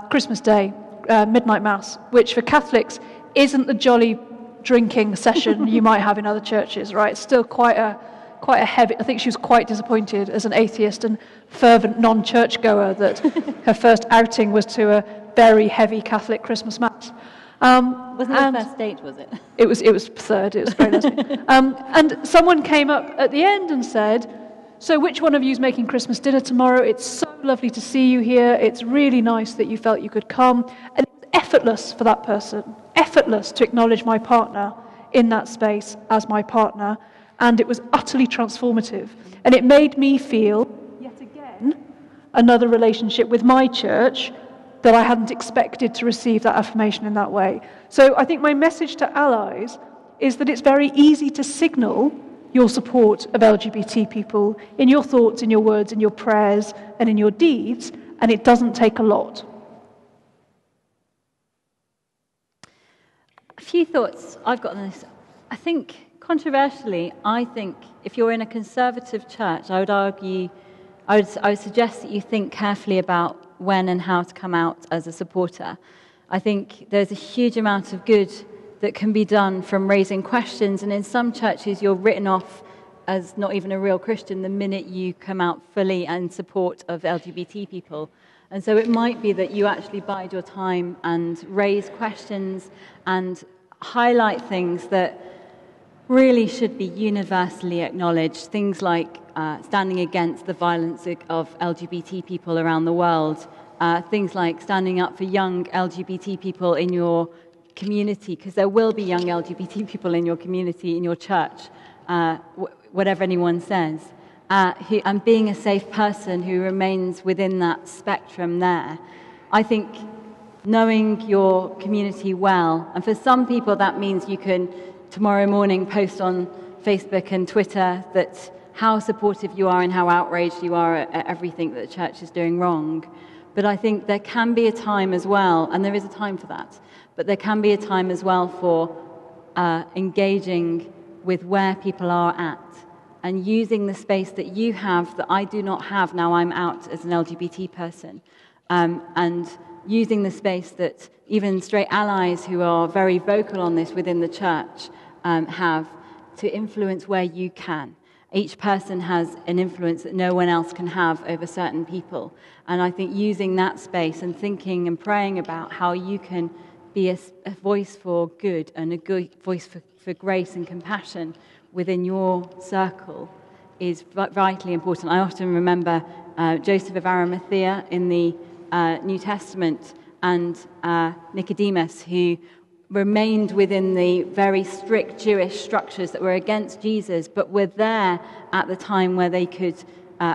Christmas Day, midnight mass, which for Catholics isn't the jolly drinking session you might have in other churches, right? It's still quite a heavy. I think she was quite disappointed as an atheist and fervent non-churchgoer that her first outing was to a very heavy Catholic Christmas mass. Wasn't it the first date, was it? It was third. It was very lesbian. And someone came up at the end and said, "So which one of you is making Christmas dinner tomorrow? It's so lovely to see you here. It's really nice that you felt you could come." And it was effortless for that person effortless to acknowledge my partner in that space as my partner, and it was utterly transformative. And it made me feel, yet again, another relationship with my church that I hadn't expected to receive that affirmation in that way. So I think my message to allies is that it's very easy to signal your support of LGBT people in your thoughts, in your words, in your prayers, and in your deeds, and it doesn't take a lot. A few thoughts I've got on this. I think, controversially, if you're in a conservative church, I would suggest that you think carefully about when and how to come out as a supporter. I think there's a huge amount of good that can be done from raising questions, and in some churches you're written off as not even a real Christian the minute you come out fully in support of LGBT people. And so it might be that you actually bide your time and raise questions and highlight things that really should be universally acknowledged, things like standing against the violence of LGBT people around the world, things like standing up for young LGBT people in your community, because there will be young LGBT people in your community, in your church, whatever anyone says, and being a safe person who remains within that spectrum there. I think knowing your community well, and for some people that means you can tomorrow morning post on Facebook and Twitter that how supportive you are and how outraged you are at everything that the church is doing wrong. But I think there can be a time as well, and there is a time for that, but there can be a time as well for engaging with where people are at and using the space that you have that I do not have now I'm out as an LGBT person, and using the space that even straight allies who are very vocal on this within the church have to influence where you can. Each person has an influence that no one else can have over certain people. And I think using that space and thinking and praying about how you can be a voice for good and a good voice for grace and compassion within your circle is vitally important. I often remember Joseph of Arimathea in the New Testament and Nicodemus, who remained within the very strict Jewish structures that were against Jesus, but were there at the time where they could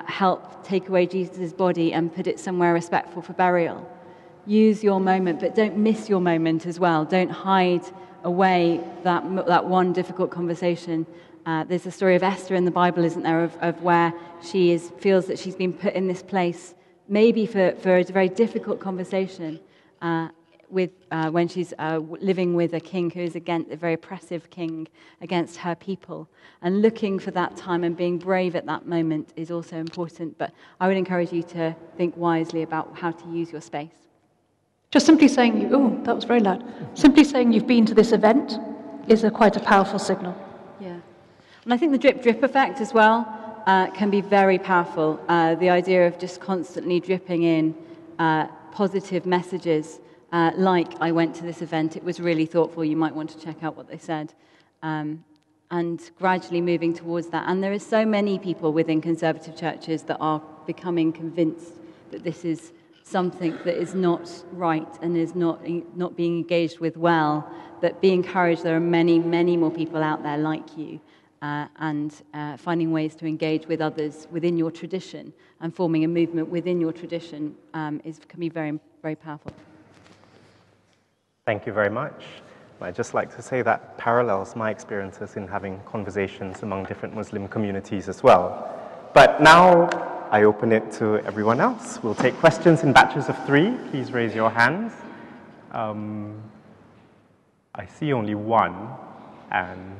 help take away Jesus' body and put it somewhere respectful for burial. Use your moment, but don't miss your moment as well. Don't hide away that one difficult conversation. There's a story of Esther in the Bible, isn't there, of where she feels that she's been put in this place, maybe for a very difficult conversation, when she's living with a king who is a very oppressive king against her people. And looking for that time and being brave at that moment is also important. But I would encourage you to think wisely about how to use your space. Just simply saying, oh, that was very loud. Simply saying you've been to this event is quite a powerful signal. Yeah. And I think the drip effect as well can be very powerful. The idea of just constantly dripping in positive messages. Like, I went to this event, it was really thoughtful, you might want to check out what they said, and gradually moving towards that. And there are so many people within conservative churches that are becoming convinced that this is something that is not right and is not being engaged with well, that be encouraged. There are many, many more people out there like you, and finding ways to engage with others within your tradition and forming a movement within your tradition can be very, very powerful. Thank you very much. I'd just like to say that parallels my experiences in having conversations among different Muslim communities as well. But now I open it to everyone else. We'll take questions in batches of 3. Please raise your hands. I see only one, and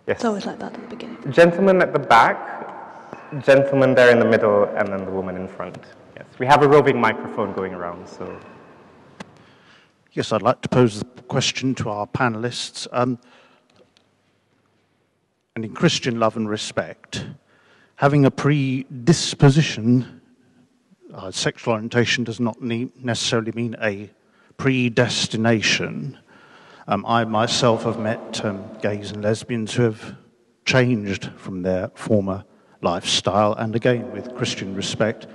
yes. It's always like that at the beginning. Gentleman at the back, gentleman there in the middle, and then the woman in front. Yes, we have a roving microphone going around, so. Yes, I'd like to pose a question to our panelists. And in Christian love and respect, having a predisposition, sexual orientation does not necessarily mean a predestination. I myself have met gays and lesbians who have changed from their former lifestyle, and again, with Christian respect,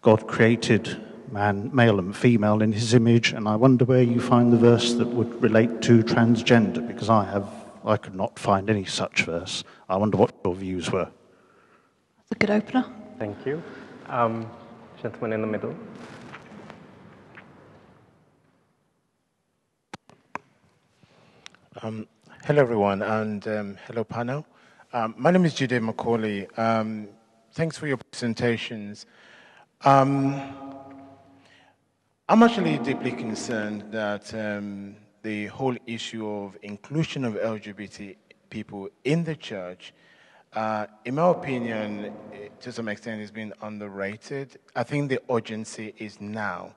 God created man, male and female in his image, and I wonder where you find the verse that would relate to transgender, because I could not find any such verse. I wonder what your views were. That's a good opener. Thank you. Gentleman in the middle. Hello, everyone, and hello, panel. My name is Jide Macaulay. Thanks for your presentations. I'm actually deeply concerned that the whole issue of inclusion of LGBT people in the church, in my opinion, to some extent, has been underrated. I think the urgency is now.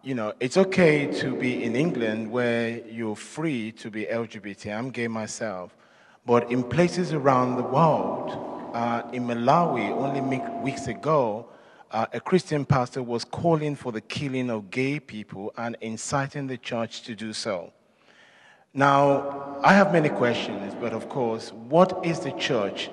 You know, it's okay to be in England where you're free to be LGBT. I'm gay myself. But in places around the world, in Malawi, only weeks ago, a Christian pastor was calling for the killing of gay people and inciting the church to do so. Now, I have many questions, but of course, what is the church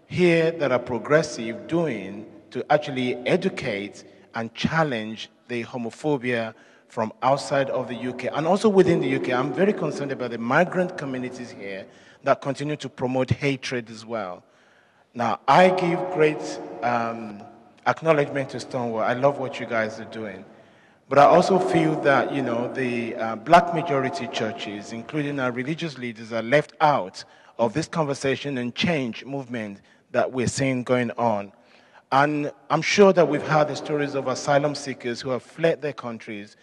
here that are progressive doing to actually educate and challenge the homophobia from outside of the UK and also within the UK? I'm very concerned about the migrant communities here that continue to promote hatred as well. Now, I give great acknowledgement to Stonewall. I love what you guys are doing. But I also feel that, you know, the black majority churches, including our religious leaders, are left out of this conversation and change movement that we're seeing going on. And I'm sure that we've heard the stories of asylum seekers who have fled their countries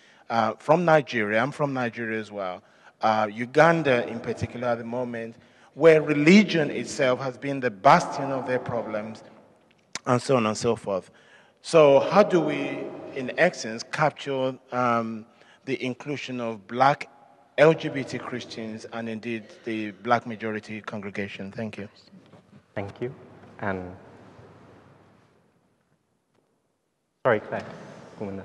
from Nigeria. I'm from Nigeria as well. Uganda in particular at the moment, where religion itself has been the bastion of their problems, and so on and so forth. So how do we, in essence, capture the inclusion of black LGBT Christians and indeed the black majority congregation? Thank you. Thank you. And sorry, Claire. Thank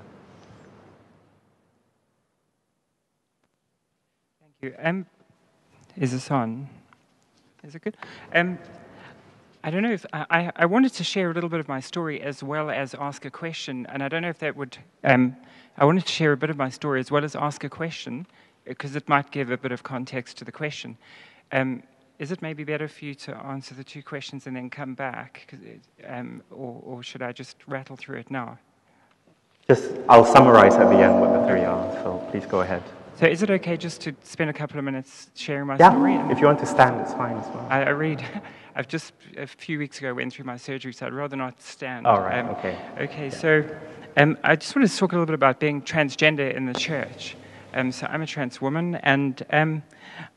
you. Is this on? Is it good? I don't know if I wanted to share a little bit of my story as well as ask a question, and I don't know if that would. I wanted to share a bit of my story as well as ask a question, because it might give a bit of context to the question. Is it maybe better for you to answer the two questions and then come back, or should I just rattle through it now? I'll summarize at the end what the three are, so please go ahead. So is it okay just to spend a couple of minutes sharing my story? Yeah, if you want to stand, it's fine as well. I read. I've just, a few weeks ago, went through my surgery, so I'd rather not stand. All right, okay. Okay, yeah. So I just wanted to talk a little bit about being transgender in the church. So I'm a trans woman, and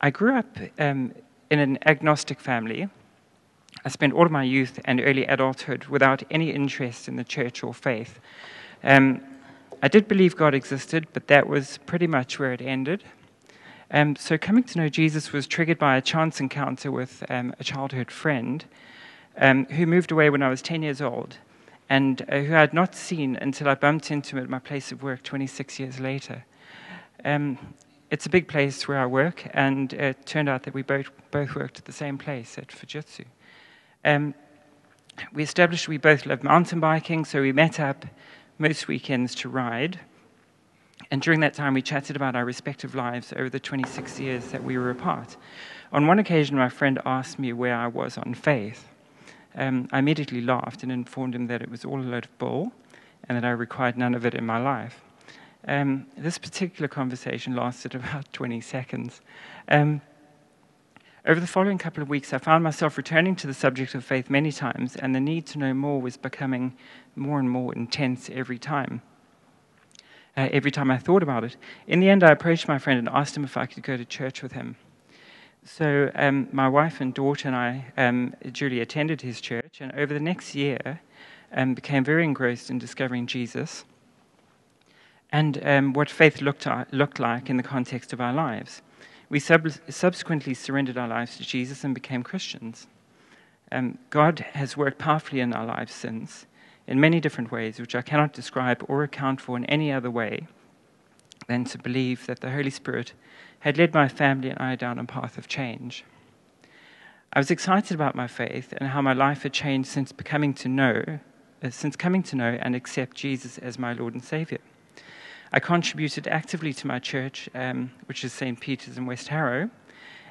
I grew up in an agnostic family. I spent all of my youth and early adulthood without any interest in the church or faith. I did believe God existed, but that was pretty much where it ended. So coming to know Jesus was triggered by a chance encounter with a childhood friend who moved away when I was 10 years old, and who I had not seen until I bumped into him at my place of work 26 years later. It's a big place where I work, and it turned out that we both worked at the same place, at Fujitsu. We established we both loved mountain biking, so we met up most weekends to ride. And during that time, we chatted about our respective lives over the 26 years that we were apart. On one occasion, my friend asked me where I was on faith. I immediately laughed and informed him that it was all a load of bull and that I required none of it in my life. This particular conversation lasted about 20 seconds. Over the following couple of weeks, I found myself returning to the subject of faith many times, and the need to know more was becoming more and more intense every time. Every time I thought about it. In the end, I approached my friend and asked him if I could go to church with him. So my wife and daughter and I duly attended his church, and over the next year became very engrossed in discovering Jesus and what faith looked like in the context of our lives. We subsequently surrendered our lives to Jesus and became Christians. God has worked powerfully in our lives since, in many different ways, which I cannot describe or account for in any other way than to believe that the Holy Spirit had led my family and I down a path of change. I was excited about my faith and how my life had changed since becoming to know since coming to know and accept Jesus as my Lord and Saviour. I contributed actively to my church, which is St. Peter's in West Harrow,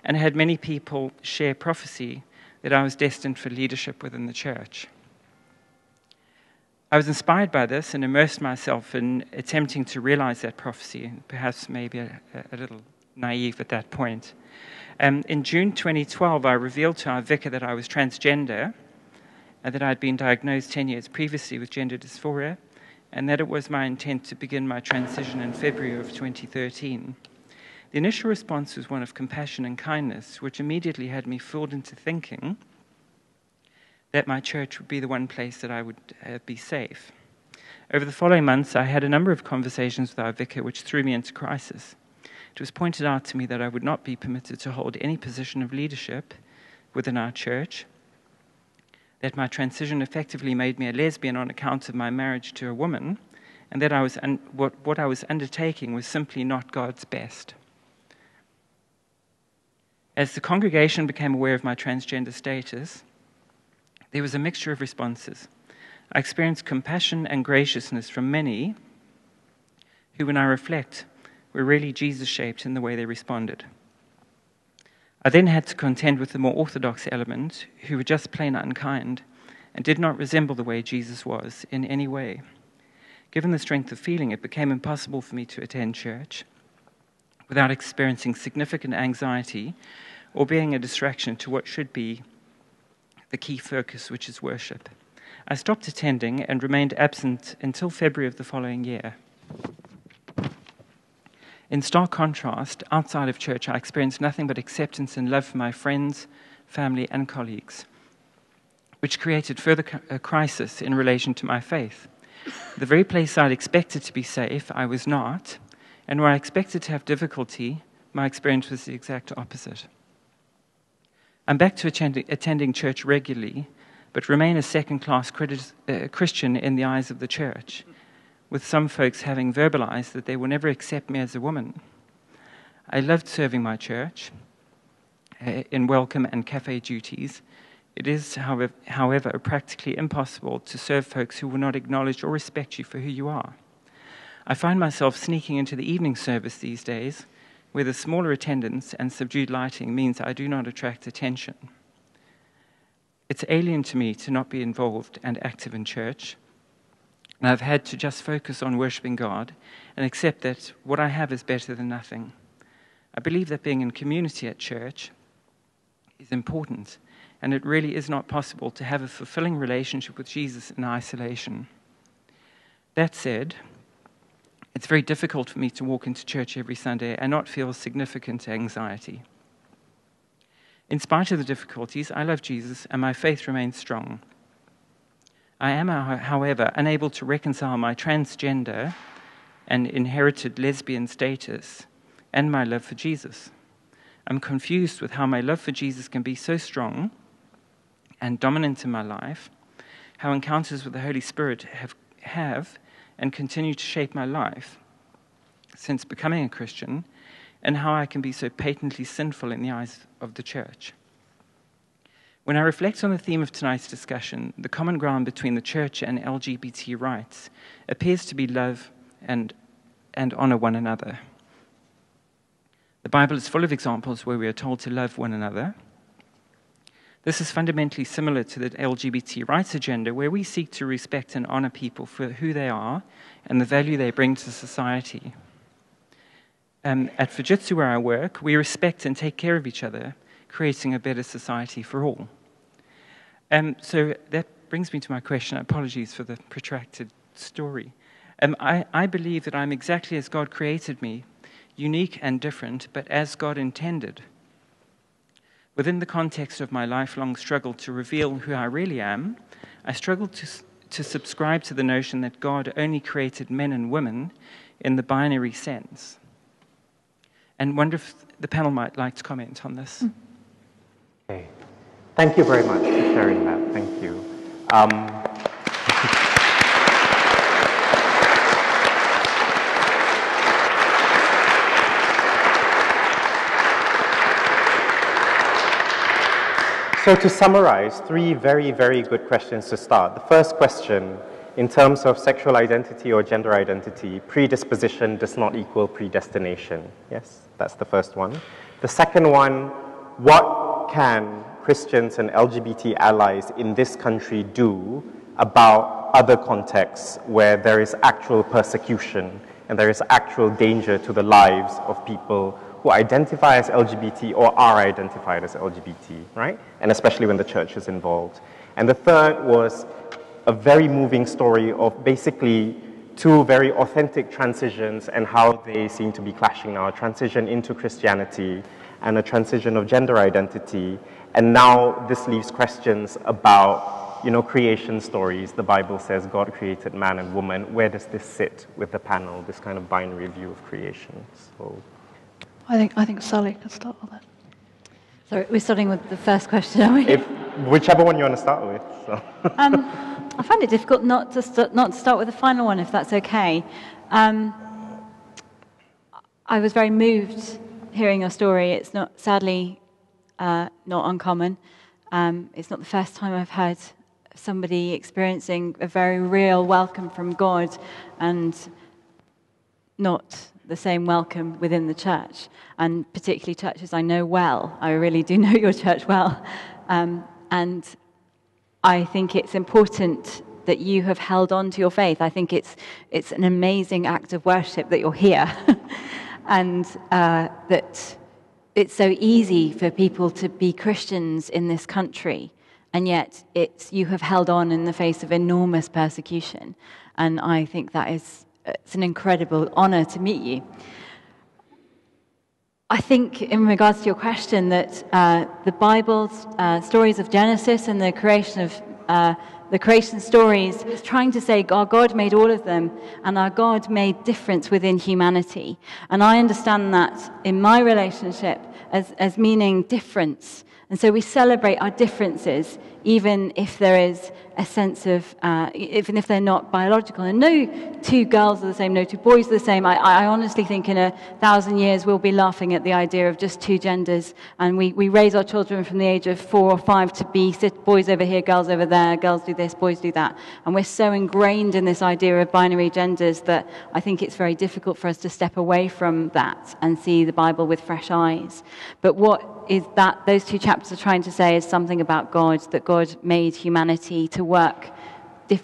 and had many people share prophecy that I was destined for leadership within the church. I was inspired by this and immersed myself in attempting to realize that prophecy, perhaps maybe a little naive at that point. In June 2012, I revealed to our vicar that I was transgender, and that I had been diagnosed 10 years previously with gender dysphoria, and that it was my intent to begin my transition in February of 2013. The initial response was one of compassion and kindness, which immediately had me fooled into thinking that my church would be the one place that I would be safe. Over the following months, I had a number of conversations with our vicar, which threw me into crisis. It was pointed out to me that I would not be permitted to hold any position of leadership within our church, that my transition effectively made me a lesbian on account of my marriage to a woman, and that what I was undertaking was simply not God's best. As the congregation became aware of my transgender status, there was a mixture of responses. I experienced compassion and graciousness from many who, when I reflect, were really Jesus-shaped in the way they responded. I then had to contend with the more orthodox element, who were just plain unkind and did not resemble the way Jesus was in any way. Given the strength of feeling, it became impossible for me to attend church without experiencing significant anxiety or being a distraction to what should be the key focus, which is worship. I stopped attending and remained absent until February of the following year. In stark contrast, outside of church, I experienced nothing but acceptance and love for my friends, family, and colleagues, which created further crisis in relation to my faith. The very place I'd expected to be safe, I was not, and where I expected to have difficulty, my experience was the exact opposite. I'm back to attending church regularly, but remain a second-class Christian in the eyes of the church, with some folks having verbalized that they will never accept me as a woman. I loved serving my church in welcome and cafe duties. It is, however, practically impossible to serve folks who will not acknowledge or respect you for who you are. I find myself sneaking into the evening service these days, where the smaller attendance and subdued lighting means I do not attract attention. It's alien to me to not be involved and active in church, and I've had to just focus on worshiping God and accept that what I have is better than nothing. I believe that being in community at church is important, and it really is not possible to have a fulfilling relationship with Jesus in isolation. That said, it's very difficult for me to walk into church every Sunday and not feel significant anxiety. In spite of the difficulties, I love Jesus and my faith remains strong. I am, however, unable to reconcile my transgender and inherited lesbian status and my love for Jesus. I'm confused with how my love for Jesus can be so strong and dominant in my life, how encounters with the Holy Spirit have and continue to shape my life since becoming a Christian, and how I can be so patently sinful in the eyes of the church. When I reflect on the theme of tonight's discussion, the common ground between the church and LGBT rights appears to be love and honor one another. The Bible is full of examples where we are told to love one another. This is fundamentally similar to the LGBT rights agenda, where we seek to respect and honor people for who they are and the value they bring to society. At Fujitsu, where I work, we respect and take care of each other, creating a better society for all. So that brings me to my question. Apologies for the protracted story. I believe that I'm exactly as God created me, unique and different, but as God intended. Within the context of my lifelong struggle to reveal who I really am, I struggle to subscribe to the notion that God only created men and women in the binary sense. And wonder if the panel might like to comment on this. Okay. Thank you very much for sharing that. Thank you. So to summarize, 3 very, very good questions to start. The first question, in terms of sexual identity or gender identity, predisposition does not equal predestination. Yes, that's the first one. The second one, what can Christians and LGBT allies in this country do about other contexts where there is actual persecution and there is actual danger to the lives of people who identify as LGBT or are identified as LGBT, right? And especially when the church is involved. And the third was a very moving story of basically 2 very authentic transitions and how they seem to be clashing now, a transition into Christianity and a transition of gender identity. And now this leaves questions about, you know, creation stories. The Bible says God created man and woman. Where does this sit with the panel, this kind of binary view of creation? So I think Sally can start with that. So we're starting with the first question, are we? Whichever one you want to start with. So. I find it difficult not to start with the final one, if that's okay. I was very moved hearing your story. It's not, sadly, not uncommon. It's not the first time I've heard somebody experiencing a very real welcome from God and not the same welcome within the church, and particularly churches I know well. I really do know your church well. And I think it's important that you have held on to your faith. I think it's an amazing act of worship that you're here. And that it's so easy for people to be Christians in this country, and yet you have held on in the face of enormous persecution. And I think it's an incredible honor to meet you. I think in regards to your question that the Bible's stories of Genesis and the creation stories is trying to say our God made all of them, and our God made difference within humanity. And I understand that in my relationship as meaning difference. And so we celebrate our differences, even if there is a sense of, even if they're not biological. And no 2 girls are the same, no 2 boys are the same. I honestly think in 1,000 years we'll be laughing at the idea of just 2 genders. And we raise our children from the age of 4 or 5 to be boys over here, girls over there, girls do this, boys do that. And we're so ingrained in this idea of binary genders that I think it's very difficult for us to step away from that and see the Bible with fresh eyes. But what is that those 2 chapters are trying to say is something about God, that God made humanity to work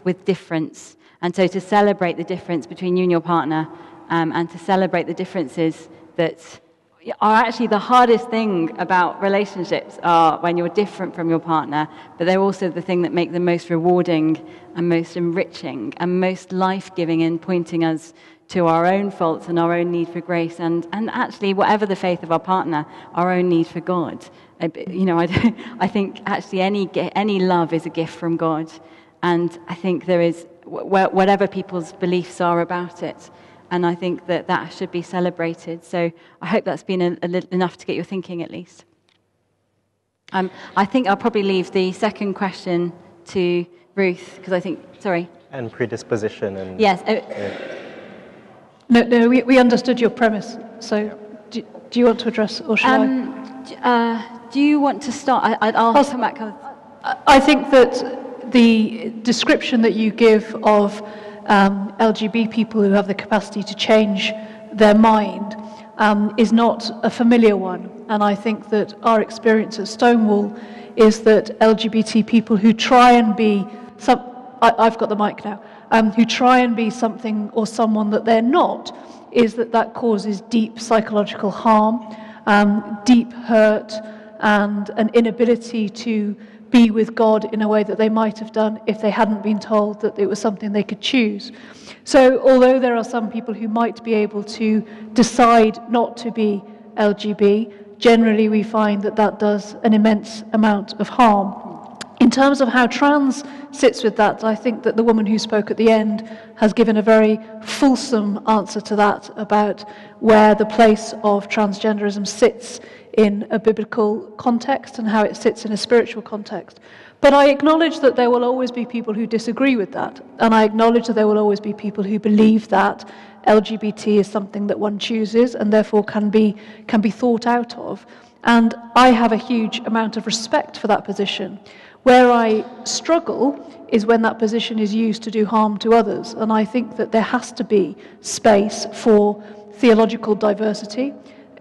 with difference. And so to celebrate the difference between you and your partner, and to celebrate the differences that are actually the hardest thing about relationships are when you're different from your partner, but they're also the thing that make them most rewarding and most enriching and most life-giving in pointing us to our own faults and our own need for grace, and actually, whatever the faith of our partner, our own need for God. You know, I think actually any love is a gift from God, and I think there is whatever people's beliefs are about it, and I think that should be celebrated. So I hope that's been enough to get your thinking at least. I think I'll probably leave the second question to Ruth because I think and predisposition and yes. No, we understood your premise. So, do you want to address, or shall I? Do you want to start? I'll come back. I think that the description that you give of LGBT people who have the capacity to change their mind is not a familiar one. And I think that our experience at Stonewall is that LGBT people who try and be I've got the mic now. Who try and be something or someone that they're not, is that causes deep psychological harm, deep hurt, and an inability to be with God in a way that they might have done if they hadn't been told that it was something they could choose. So although there are some people who might be able to decide not to be LGB, generally we find that does an immense amount of harm. In terms of how trans sits with that, I think that the woman who spoke at the end has given a very fulsome answer to that about where the place of transgenderism sits in a biblical context and how it sits in a spiritual context. But I acknowledge that there will always be people who disagree with that, and I acknowledge that there will always be people who believe that LGBT is something that one chooses and therefore can be thought out of. And I have a huge amount of respect for that position. Where I struggle is when that position is used to do harm to others. And I think that there has to be space for theological diversity.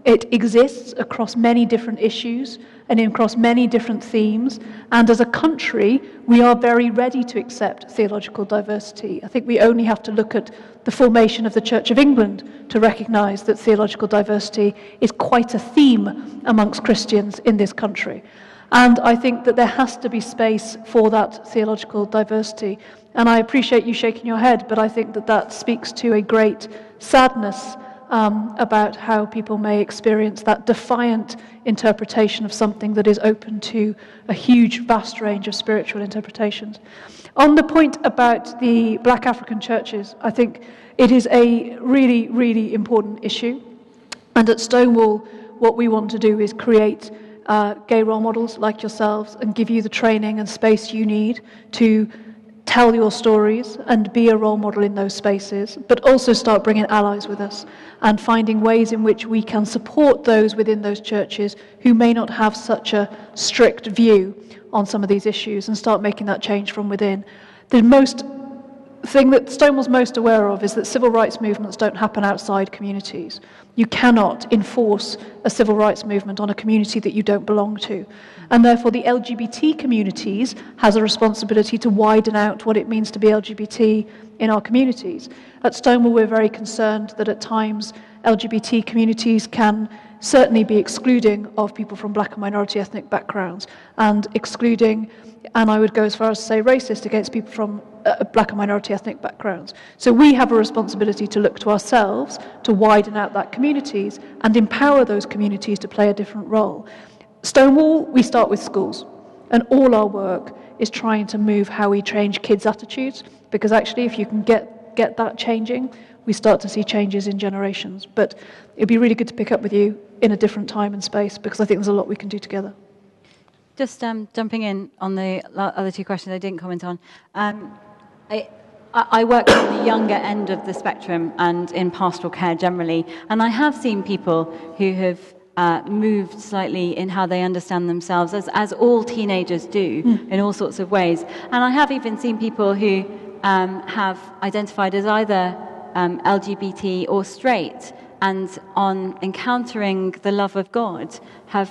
It exists across many different issues and across many different themes. And as a country, we are very ready to accept theological diversity. I think we only have to look at the formation of the Church of England to recognise that theological diversity is quite a theme amongst Christians in this country. And I think that there has to be space for that theological diversity. And I appreciate you shaking your head, but I think that that speaks to a great sadness about how people may experience that defiant interpretation of something that is open to a huge, vast range of spiritual interpretations. On the point about the Black African churches, I think it is a really, really important issue. And at Stonewall, what we want to do is create gay role models like yourselves and give you the training and space you need to tell your stories and be a role model in those spaces, but also start bringing allies with us and finding ways in which we can support those within those churches who may not have such a strict view on some of these issues and start making that change from within. The most thing that Stonewall's most aware of is that civil rights movements don't happen outside communities. You cannot enforce a civil rights movement on a community that you don't belong to. And therefore the LGBT communities has a responsibility to widen out what it means to be LGBT in our communities. At Stonewall, we're very concerned that at times LGBT communities can certainly be excluding of people from black and minority ethnic backgrounds and excluding, and I would go as far as to say racist against people from black and minority ethnic backgrounds. So we have a responsibility to look to ourselves to widen out that communities and empower those communities to play a different role. Stonewall, we start with schools, and all our work is trying to move how we change kids' attitudes, because actually if you can get that changing, we start to see changes in generations. But it'd be really good to pick up with you in a different time and space, because I think there's a lot we can do together. Just jumping in on the other two questions I didn't comment on. I work on the younger end of the spectrum and in pastoral care generally, and I have seen people who have moved slightly in how they understand themselves, as all teenagers do, in all sorts of ways. And I have even seen people who have identified as either LGBT or straight, and on encountering the love of God have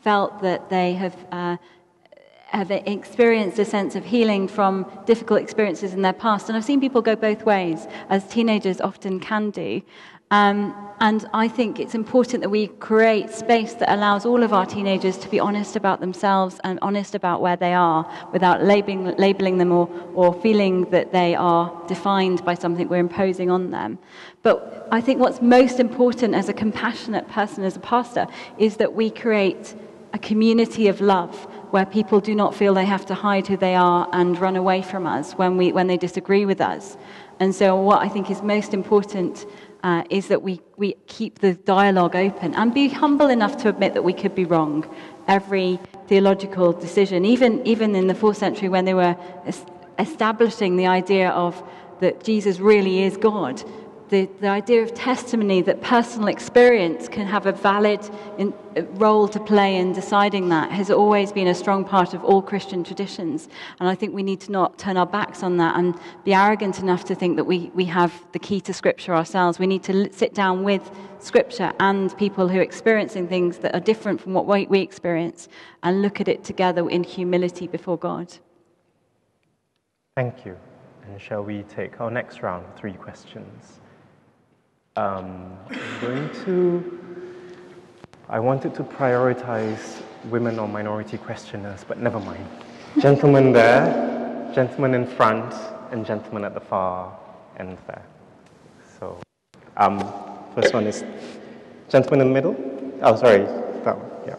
felt that they have experienced a sense of healing from difficult experiences in their past. And I've seen people go both ways, as teenagers often can do. And I think it's important that we create space that allows all of our teenagers to be honest about themselves and honest about where they are without labeling them or feeling that they are defined by something we're imposing on them. But I think what's most important as a compassionate person, as a pastor, is that we create a community of love where people do not feel they have to hide who they are and run away from us when they disagree with us. And so what I think is most important is that we keep the dialogue open and be humble enough to admit that we could be wrong. Every theological decision, even in the 4th century when they were establishing the idea of that Jesus really is God, the idea of testimony, that personal experience can have a valid role to play in deciding that, has always been a strong part of all Christian traditions. And I think we need to not turn our backs on that and be arrogant enough to think that we have the key to Scripture ourselves. We need to sit down with Scripture and people who are experiencing things that are different from what we experience and look at it together in humility before God. Thank you. And shall we take our next round of 3 questions? I wanted to prioritize women or minority questioners, but never mind. Gentleman there, gentleman in front, and gentleman at the far end there. So, first one is gentleman in the middle. Oh, sorry, that one, yeah.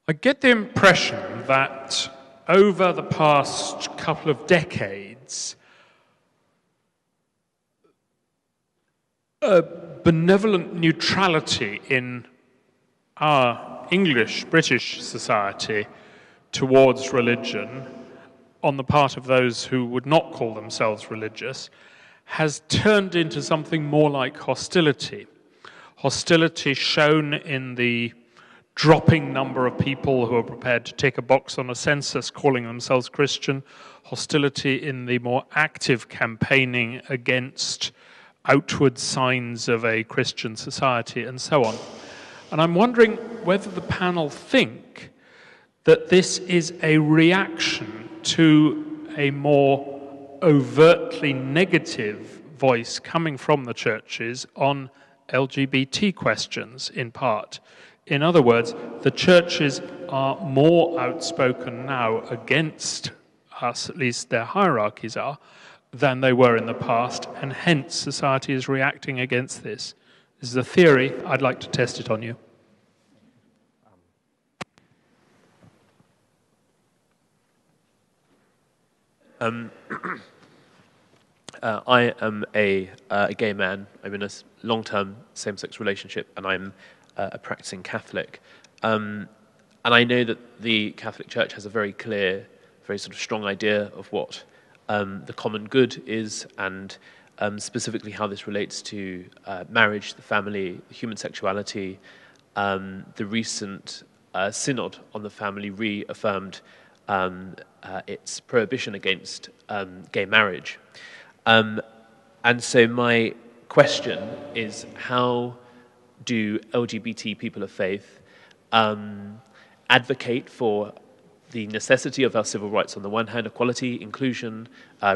I get the impression that over the past couple of decades, a benevolent neutrality in our British society towards religion on the part of those who would not call themselves religious has turned into something more like hostility. hostility shown in the dropping number of people who are prepared to tick a box on a census calling themselves Christian, hostility in the more active campaigning against outward signs of a Christian society, and so on. And I'm wondering whether the panel think that this is a reaction to a more overtly negative voice coming from the churches on LGBT questions, in part. In other words, the churches are more outspoken now against us, at least their hierarchies are, than they were in the past, and hence society is reacting against this. This is a theory. I'd like to test it on you. I am a gay man. I'm in a long-term same-sex relationship, and I'm a practicing Catholic. And I know that the Catholic Church has a very clear, very sort of strong idea of what the common good is, and specifically how this relates to marriage, the family, human sexuality. The recent synod on the family reaffirmed its prohibition against gay marriage. And so my question is, how do LGBT people of faith advocate for the necessity of our civil rights on the one hand, equality, inclusion,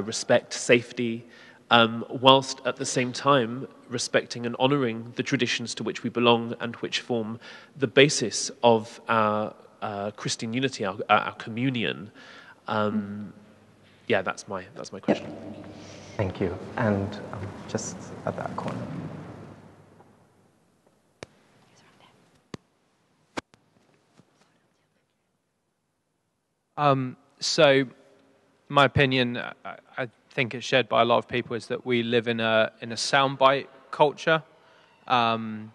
respect, safety, whilst at the same time respecting and honouring the traditions to which we belong and which form the basis of our Christian unity, our communion? Yeah, that's my question. Thank you. And just at that corner. So, my opinion, I think it's shared by a lot of people, is that we live in a soundbite culture, and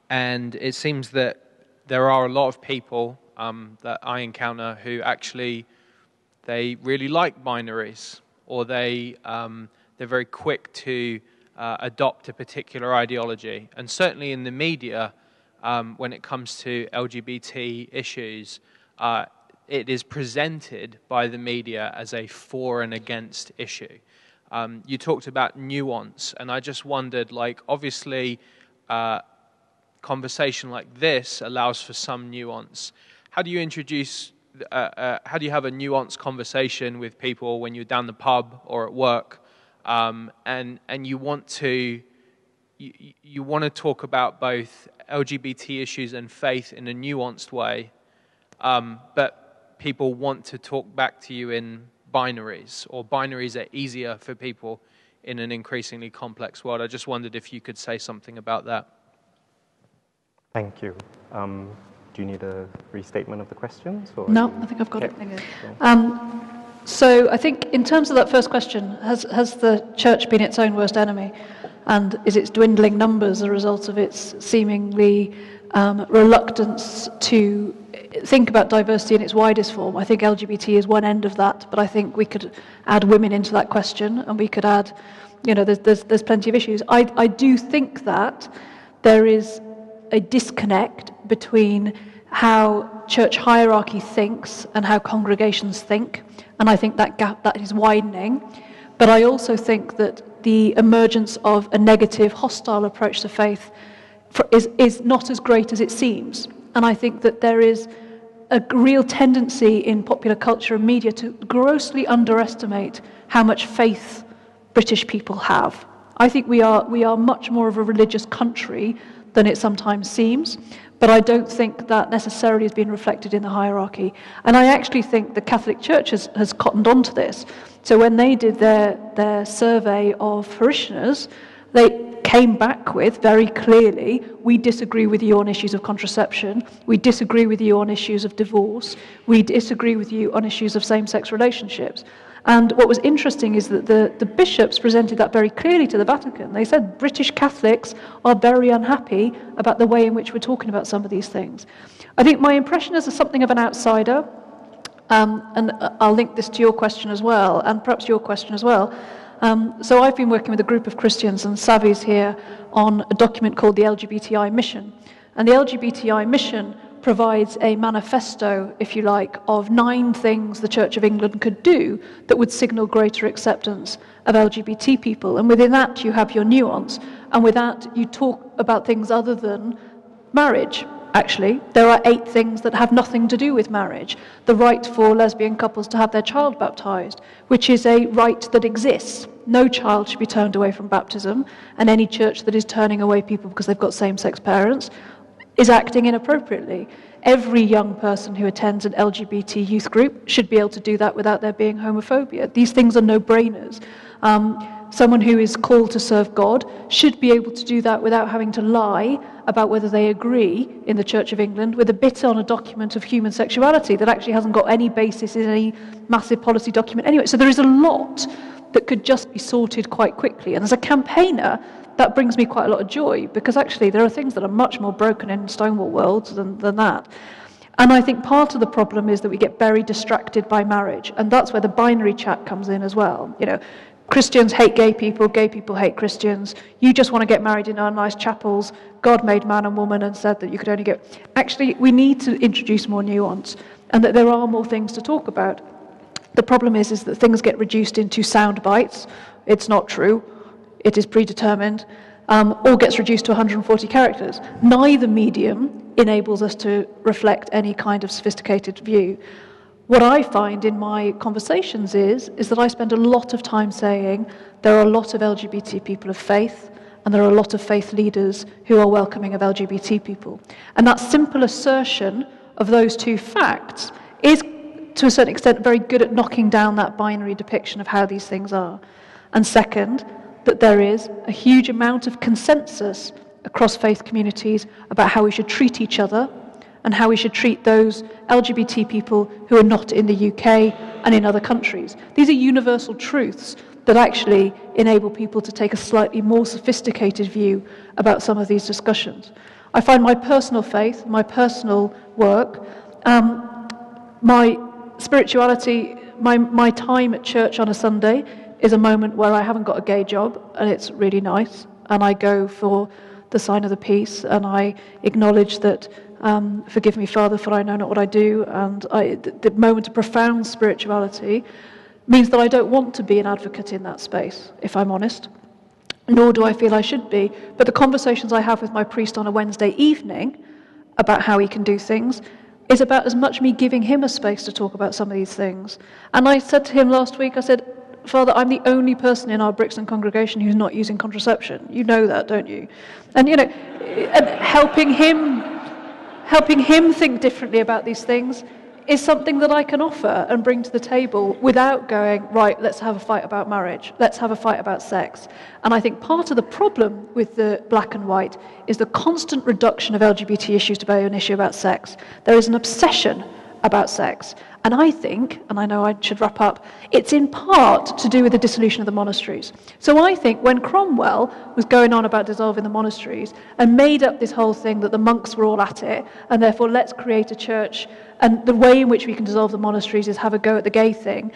it seems that there are a lot of people that I encounter who actually they really like binaries, or they're very quick to adopt a particular ideology, and certainly in the media, when it comes to LGBT issues. It is presented by the media as a for and against issue. You talked about nuance, and I just wondered, like, obviously, conversation like this allows for some nuance. How do you introduce, how do you have a nuanced conversation with people when you're down the pub or at work, and you want to talk about both LGBT issues and faith in a nuanced way, but people want to talk back to you in binaries, or binaries are easier for people in an increasingly complex world. I just wondered if you could say something about that. Thank you. Do you need a restatement of the questions? Or no, I think I've got it. So I think in terms of that first question, has the church been its own worst enemy? And is its dwindling numbers a result of its seemingly reluctance to think about diversity in its widest form? I think LGBT is one end of that, but I think we could add women into that question, and we could add, there's plenty of issues. I do think that there is a disconnect between how church hierarchy thinks and how congregations think, and I think that gap that is widening. But I also think that the emergence of a negative, hostile approach to faith is not as great as it seems. And I think that there is a real tendency in popular culture and media to grossly underestimate how much faith British people have. I think we are much more of a religious country than it sometimes seems, but I don't think that necessarily has been reflected in the hierarchy. And I actually think the Catholic Church has cottoned on to this. So when they did their survey of parishioners, they came back with very clearly, we disagree with you on issues of contraception, we disagree with you on issues of divorce, we disagree with you on issues of same-sex relationships. And what was interesting is that the bishops presented that very clearly to the Vatican. They said British Catholics are very unhappy about the way in which we're talking about some of these things. I think my impression as something of an outsider, and I'll link this to your question as well, and perhaps your question as well, So I've been working with a group of Christians and Savvy's here on a document called the LGBTI Mission. And the LGBTI Mission provides a manifesto, if you like, of 9 things the Church of England could do that would signal greater acceptance of LGBT people. And within that, you have your nuance. And with that, you talk about things other than marriage. Actually, there are 8 things that have nothing to do with marriage. The right for lesbian couples to have their child baptized, which is a right that exists. No child should be turned away from baptism, and any church that is turning away people because they've got same-sex parents is acting inappropriately. Every young person who attends an LGBT youth group should be able to do that without there being homophobia. These things are no-brainers. Someone who is called to serve God should be able to do that without having to lie about whether they agree in the Church of England with a bit on a document of human sexuality that actually hasn't got any basis in any massive policy document anyway. So there is a lot that could just be sorted quite quickly. And as a campaigner, that brings me quite a lot of joy, because actually there are things that are much more broken in Stonewall worlds than that. And I think part of the problem is that we get very distracted by marriage, and that's where the binary chat comes in as well. You know, Christians hate gay people hate Christians. You just want to get married in our nice chapels. God made man and woman and said that you could only get... Actually, we need to introduce more nuance, and that there are more things to talk about. The problem is that things get reduced into sound bites. It's not true. It is predetermined, or gets reduced to 140 characters. Neither medium enables us to reflect any kind of sophisticated view. What I find in my conversations is that I spend a lot of time saying there are a lot of LGBT people of faith, and there are a lot of faith leaders who are welcoming of LGBT people. And that simple assertion of those 2 facts is, to a certain extent, very good at knocking down that binary depiction of how these things are. And second, that there is a huge amount of consensus across faith communities about how we should treat each other and how we should treat those LGBT people who are not in the UK and in other countries. These are universal truths that actually enable people to take a slightly more sophisticated view about some of these discussions. I find my personal faith, my personal work, my spirituality, my time at church on a Sunday is a moment where I haven't got a gay job, and it's really nice, and I go for the sign of the peace, and I acknowledge that, forgive me, Father, for I know not what I do, and the moment of profound spirituality means that I don't want to be an advocate in that space, if I'm honest, nor do I feel I should be. But the conversations I have with my priest on a Wednesday evening about how he can do things is about as much me giving him a space to talk about some of these things. And I said to him last week, I said, Father, I'm the only person in our Brixton congregation who's not using contraception. You know that, don't you? And, you know, and helping him think differently about these things is something that I can offer and bring to the table without going, right, let's have a fight about marriage, let's have a fight about sex. And I think part of the problem with the black and white is the constant reduction of LGBT issues to be an issue about sex. There is an obsession about sex. And I think, and I know I should wrap up, it's in part to do with the dissolution of the monasteries. So I think when Cromwell was going on about dissolving the monasteries and made up this whole thing that the monks were all at it, and therefore let's create a church, and the way in which we can dissolve the monasteries is have a go at the gay thing,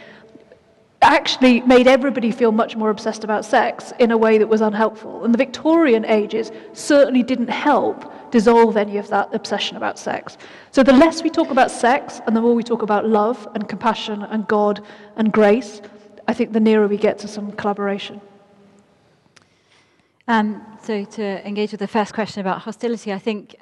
actually made everybody feel much more obsessed about sex in a way that was unhelpful. And the Victorian ages certainly didn't help dissolve any of that obsession about sex. So the less we talk about sex and the more we talk about love and compassion and God and grace, I think the nearer we get to some collaboration. So to engage with the first question about hostility, I think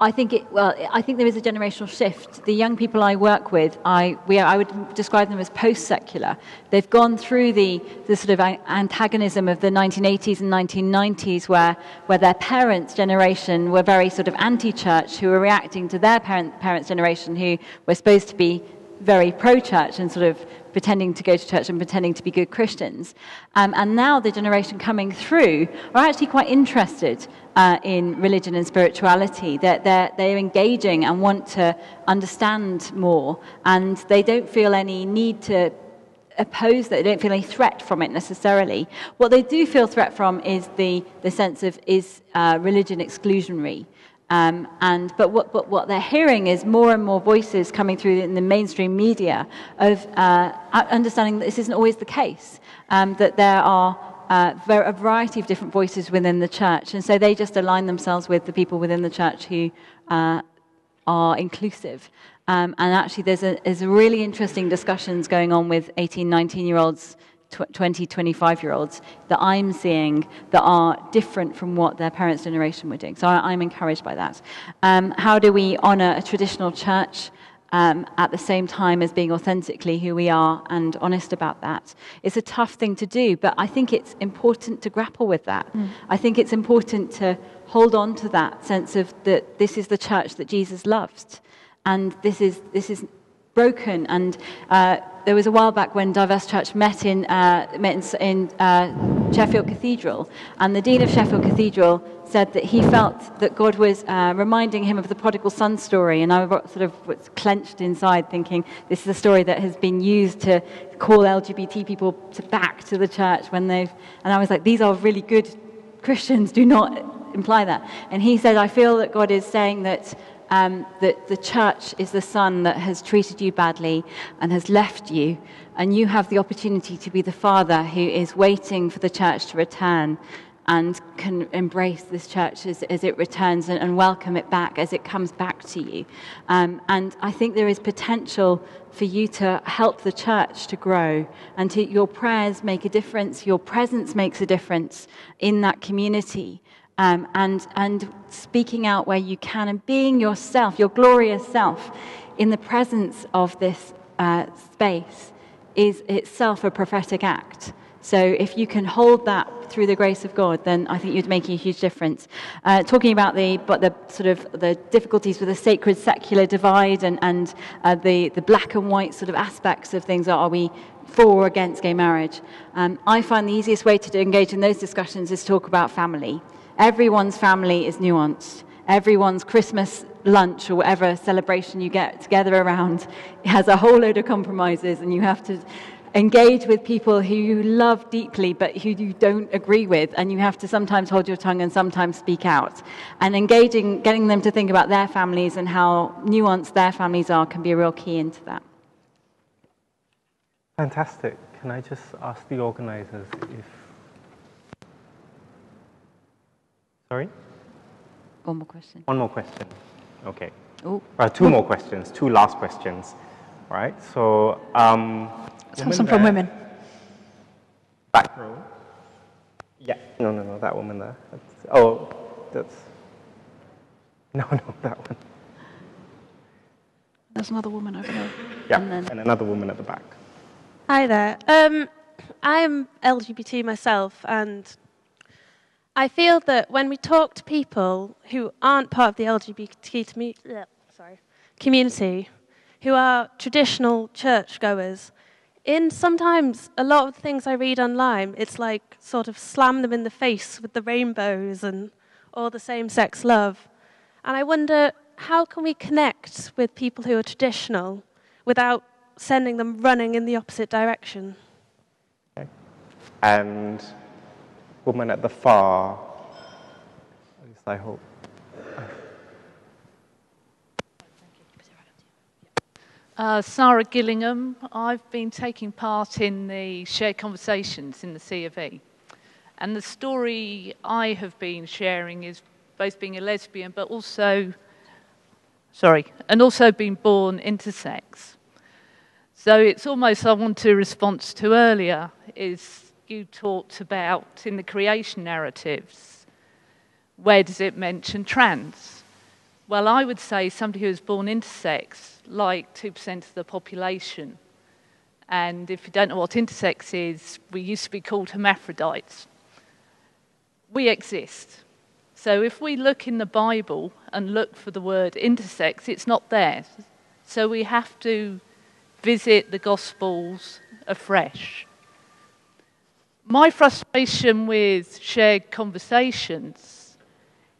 I think there is a generational shift. The young people I work with, I would describe them as post-secular. They've gone through the sort of antagonism of the 1980s and 1990s, where their parents' generation were very sort of anti-church, who were reacting to their parents' generation, who were supposed to be very pro-church and sort of pretending to go to church and pretending to be good Christians. And now the generation coming through are actually quite interested in religion and spirituality. They're engaging and want to understand more, and they don't feel any need to oppose that. They don't feel any threat from it necessarily. What they do feel threat from is the sense of, is religion exclusionary? But what they're hearing is more and more voices coming through in the mainstream media of understanding that this isn't always the case, that there are a variety of different voices within the church, and so they just align themselves with the people within the church who are inclusive. And actually there's a really interesting discussions going on with 18, 19-year-olds, 20, 25-year-olds that I'm seeing that are different from what their parents' generation were doing. So I'm encouraged by that. How do we honour a traditional church at the same time as being authentically who we are and honest about that? It's a tough thing to do, but I think it's important to grapple with that. I think it's important to hold on to that sense of that this is the church that Jesus loved, and this is broken. And there was a while back when Diverse Church met in Sheffield Cathedral, and the Dean of Sheffield Cathedral said that he felt that God was reminding him of the prodigal son story, and I sort of was clenched inside thinking this is a story that has been used to call LGBT people back to the church and I was like, these are really good Christians, do not imply that. And he said, I feel that God is saying that that the church is the son that has treated you badly and has left you, and you have the opportunity to be the father who is waiting for the church to return and can embrace this church as it returns and welcome it back as it comes back to you. And I think there is potential for you to help the church to grow, and your prayers make a difference, your presence makes a difference in that community. And speaking out where you can and being yourself, your glorious self, in the presence of this space is itself a prophetic act. So if you can hold that through the grace of God, then I think you'd make a huge difference. Talking about the sort of the difficulties with the sacred secular divide and the black and white sort of aspects of things, are we for or against gay marriage? I find the easiest way to engage in those discussions is to talk about family. Everyone's family is nuanced. Everyone's Christmas lunch or whatever celebration you get together around has a whole load of compromises, and you have to engage with people who you love deeply but who you don't agree with, and you have to sometimes hold your tongue and sometimes speak out. And getting them to think about their families and how nuanced their families are can be a real key into that. Fantastic. Can I just ask the organizers if... Sorry? One more question. One more question. Okay. Two more questions. Two last questions. All right. So, some from women. Back row. Yeah. No. That woman there. That's. No, that one. There's another woman over there. Yeah. And another woman at the back. Hi there. I'm LGBT myself, and I feel that when we talk to people who aren't part of the LGBT community, who are traditional churchgoers, in sometimes a lot of the things I read online, it's like sort of slam them in the face with the rainbows and all the same-sex love. And I wonder, how can we connect with people who are traditional without sending them running in the opposite direction? Okay. And woman at the far, at least I hope. Sarah Gillingham. I've been taking part in the shared conversations in the C of E. And the story I have been sharing is both being a lesbian, but also, being born intersex. So it's almost, I want to response to earlier, is you talked about in the creation narratives, where does it mention trans? Well, I would say somebody who is born intersex, like 2% of the population. And if you don't know what intersex is, we used to be called hermaphrodites. We exist. So if we look in the Bible and look for the word intersex, it's not there. So we have to visit the Gospels afresh. My frustration with shared conversations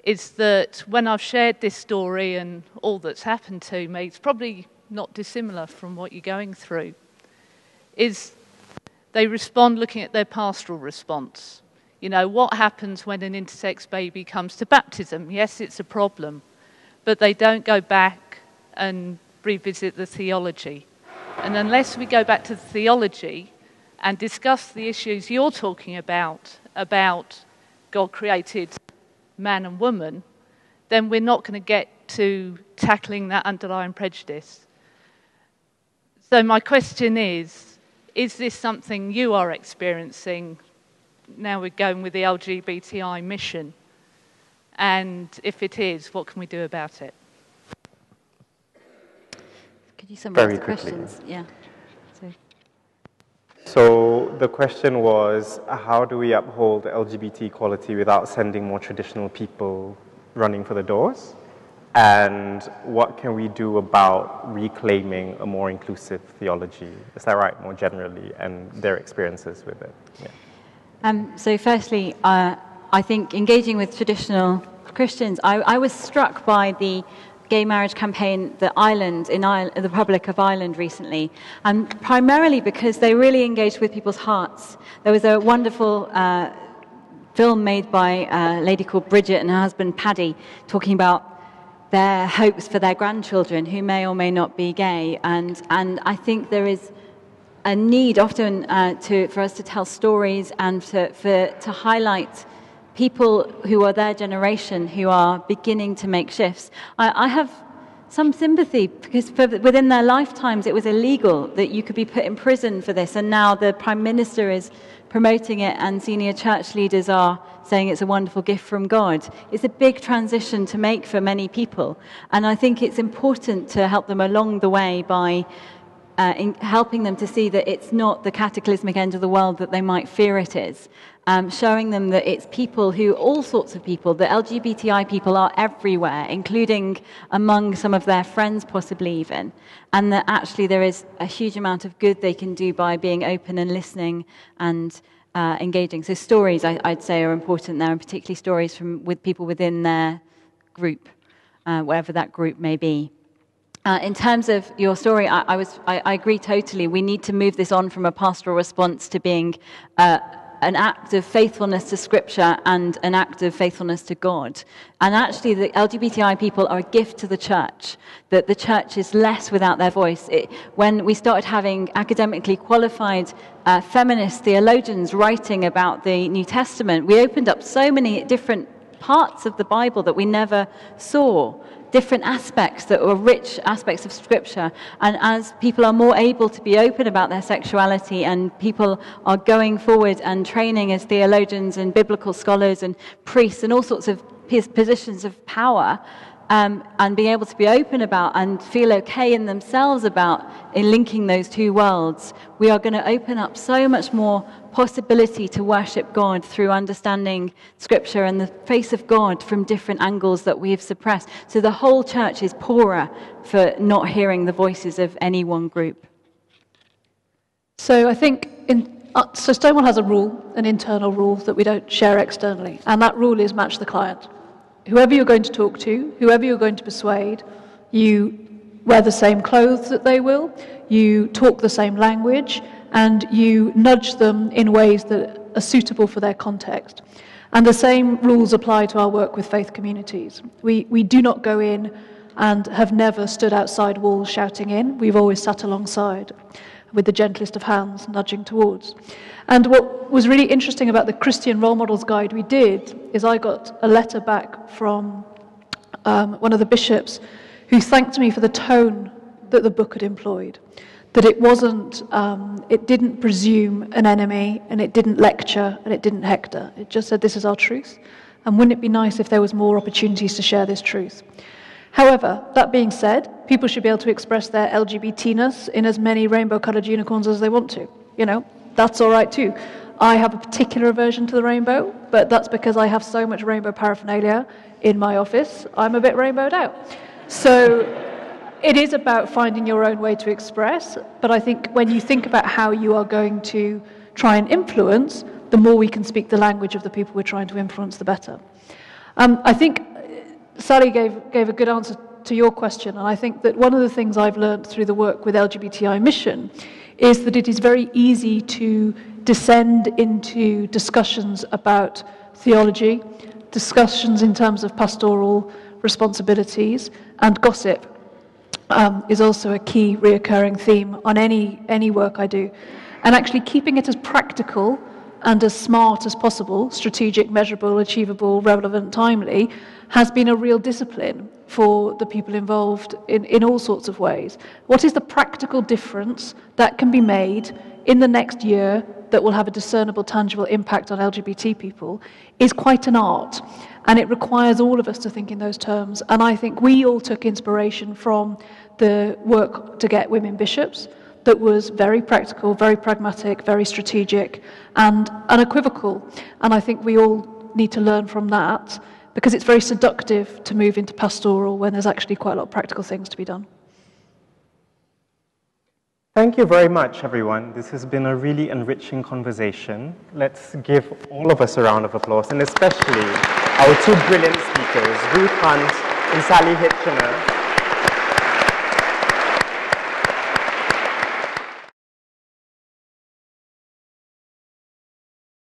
is that when I've shared this story and all that's happened to me, it's probably not dissimilar from what you're going through, is they respond looking at their pastoral response. You know, what happens when an intersex baby comes to baptism? Yes, it's a problem. but they don't go back and revisit the theology. And unless we go back to the theology and discuss the issues you're talking about God created man and woman, then we're not going to get to tackling that underlying prejudice. So my question is this something you are experiencing? Now we're going with the LGBTI mission. And if it is, what can we do about it? Could you summarize Very the quickly. questions? Yeah. So the question was, how do we uphold LGBT equality without sending more traditional people running for the doors? And what can we do about reclaiming a more inclusive theology? Is that right, more generally, and their experiences with it? Yeah. So firstly, I think engaging with traditional Christians, I was struck by the gay marriage campaign, the Republic of Ireland recently, and primarily because they really engaged with people's hearts. There was a wonderful film made by a lady called Bridget and her husband Paddy, talking about their hopes for their grandchildren who may or may not be gay, and I think there is a need often for us to tell stories and to highlight people who are their generation who are beginning to make shifts. I have some sympathy because within their lifetimes it was illegal that you could be put in prison for this, and now the Prime Minister is promoting it and senior church leaders are saying it's a wonderful gift from God. It's a big transition to make for many people, and I think it's important to help them along the way by in helping them to see that it's not the cataclysmic end of the world that they might fear it is. Showing them that it's people who, all sorts of people, the LGBTI people are everywhere, including among some of their friends possibly even, and that actually there is a huge amount of good they can do by being open and listening and engaging. So stories, I'd say, are important there, and particularly stories with people within their group, wherever that group may be. In terms of your story, I agree totally. We need to move this on from a pastoral response to being an act of faithfulness to Scripture and an act of faithfulness to God. And actually, the LGBTI people are a gift to the church, that the church is less without their voice. When we started having academically qualified feminist theologians writing about the New Testament, we opened up so many different parts of the Bible that we never saw, different aspects that were rich aspects of Scripture. And as people are more able to be open about their sexuality, and people are going forward and training as theologians and biblical scholars and priests and all sorts of positions of power, and being able to be open about and feel okay in themselves about in linking those two worlds, we are going to open up so much more possibility to worship God through understanding Scripture and the face of God from different angles that we have suppressed. So the whole church is poorer for not hearing the voices of any one group. So I think so Stonewall has a rule, an internal rule that we don't share externally, and that rule is match the client. Whoever you're going to talk to, whoever you're going to persuade, you wear the same clothes that they will, you talk the same language, and you nudge them in ways that are suitable for their context. And the same rules apply to our work with faith communities. We do not go in and have never stood outside walls shouting in. We've always sat alongside with the gentlest of hands nudging towards. And what was really interesting about the Christian Role Models Guide we did is I got a letter back from one of the bishops who thanked me for the tone that the book had employed. That it wasn't, it didn't presume an enemy, and it didn't lecture, and it didn't hector. It just said, this is our truth, and wouldn't it be nice if there was more opportunities to share this truth? However, that being said, people should be able to express their LGBT-ness in as many rainbow-coloured unicorns as they want to. You know, that's all right too. I have a particular aversion to the rainbow, but that's because I have so much rainbow paraphernalia in my office, I'm a bit rainbowed out. So it is about finding your own way to express, but I think when you think about how you are going to try and influence, the more we can speak the language of the people we're trying to influence, the better. I think Sally gave a good answer to your question, and I think that one of the things I've learned through the work with LGBTI Mission is that it is very easy to descend into discussions about theology, discussions in terms of pastoral responsibilities, and gossip is also a key reoccurring theme on any work I do. And actually keeping it as practical and as smart as possible, strategic, measurable, achievable, relevant, timely, has been a real discipline for the people involved in all sorts of ways. What is the practical difference that can be made in the next year that will have a discernible, tangible impact on LGBT people is quite an art. And it requires all of us to think in those terms. And I think we all took inspiration from the work to get women bishops that was very practical, very pragmatic, very strategic, and unequivocal. And I think we all need to learn from that, because it's very seductive to move into pastoral when there's actually quite a lot of practical things to be done. Thank you very much, everyone. This has been a really enriching conversation. Let's give all of us a round of applause, and especially our two brilliant speakers, Ruth Hunt and Sally Hitchiner.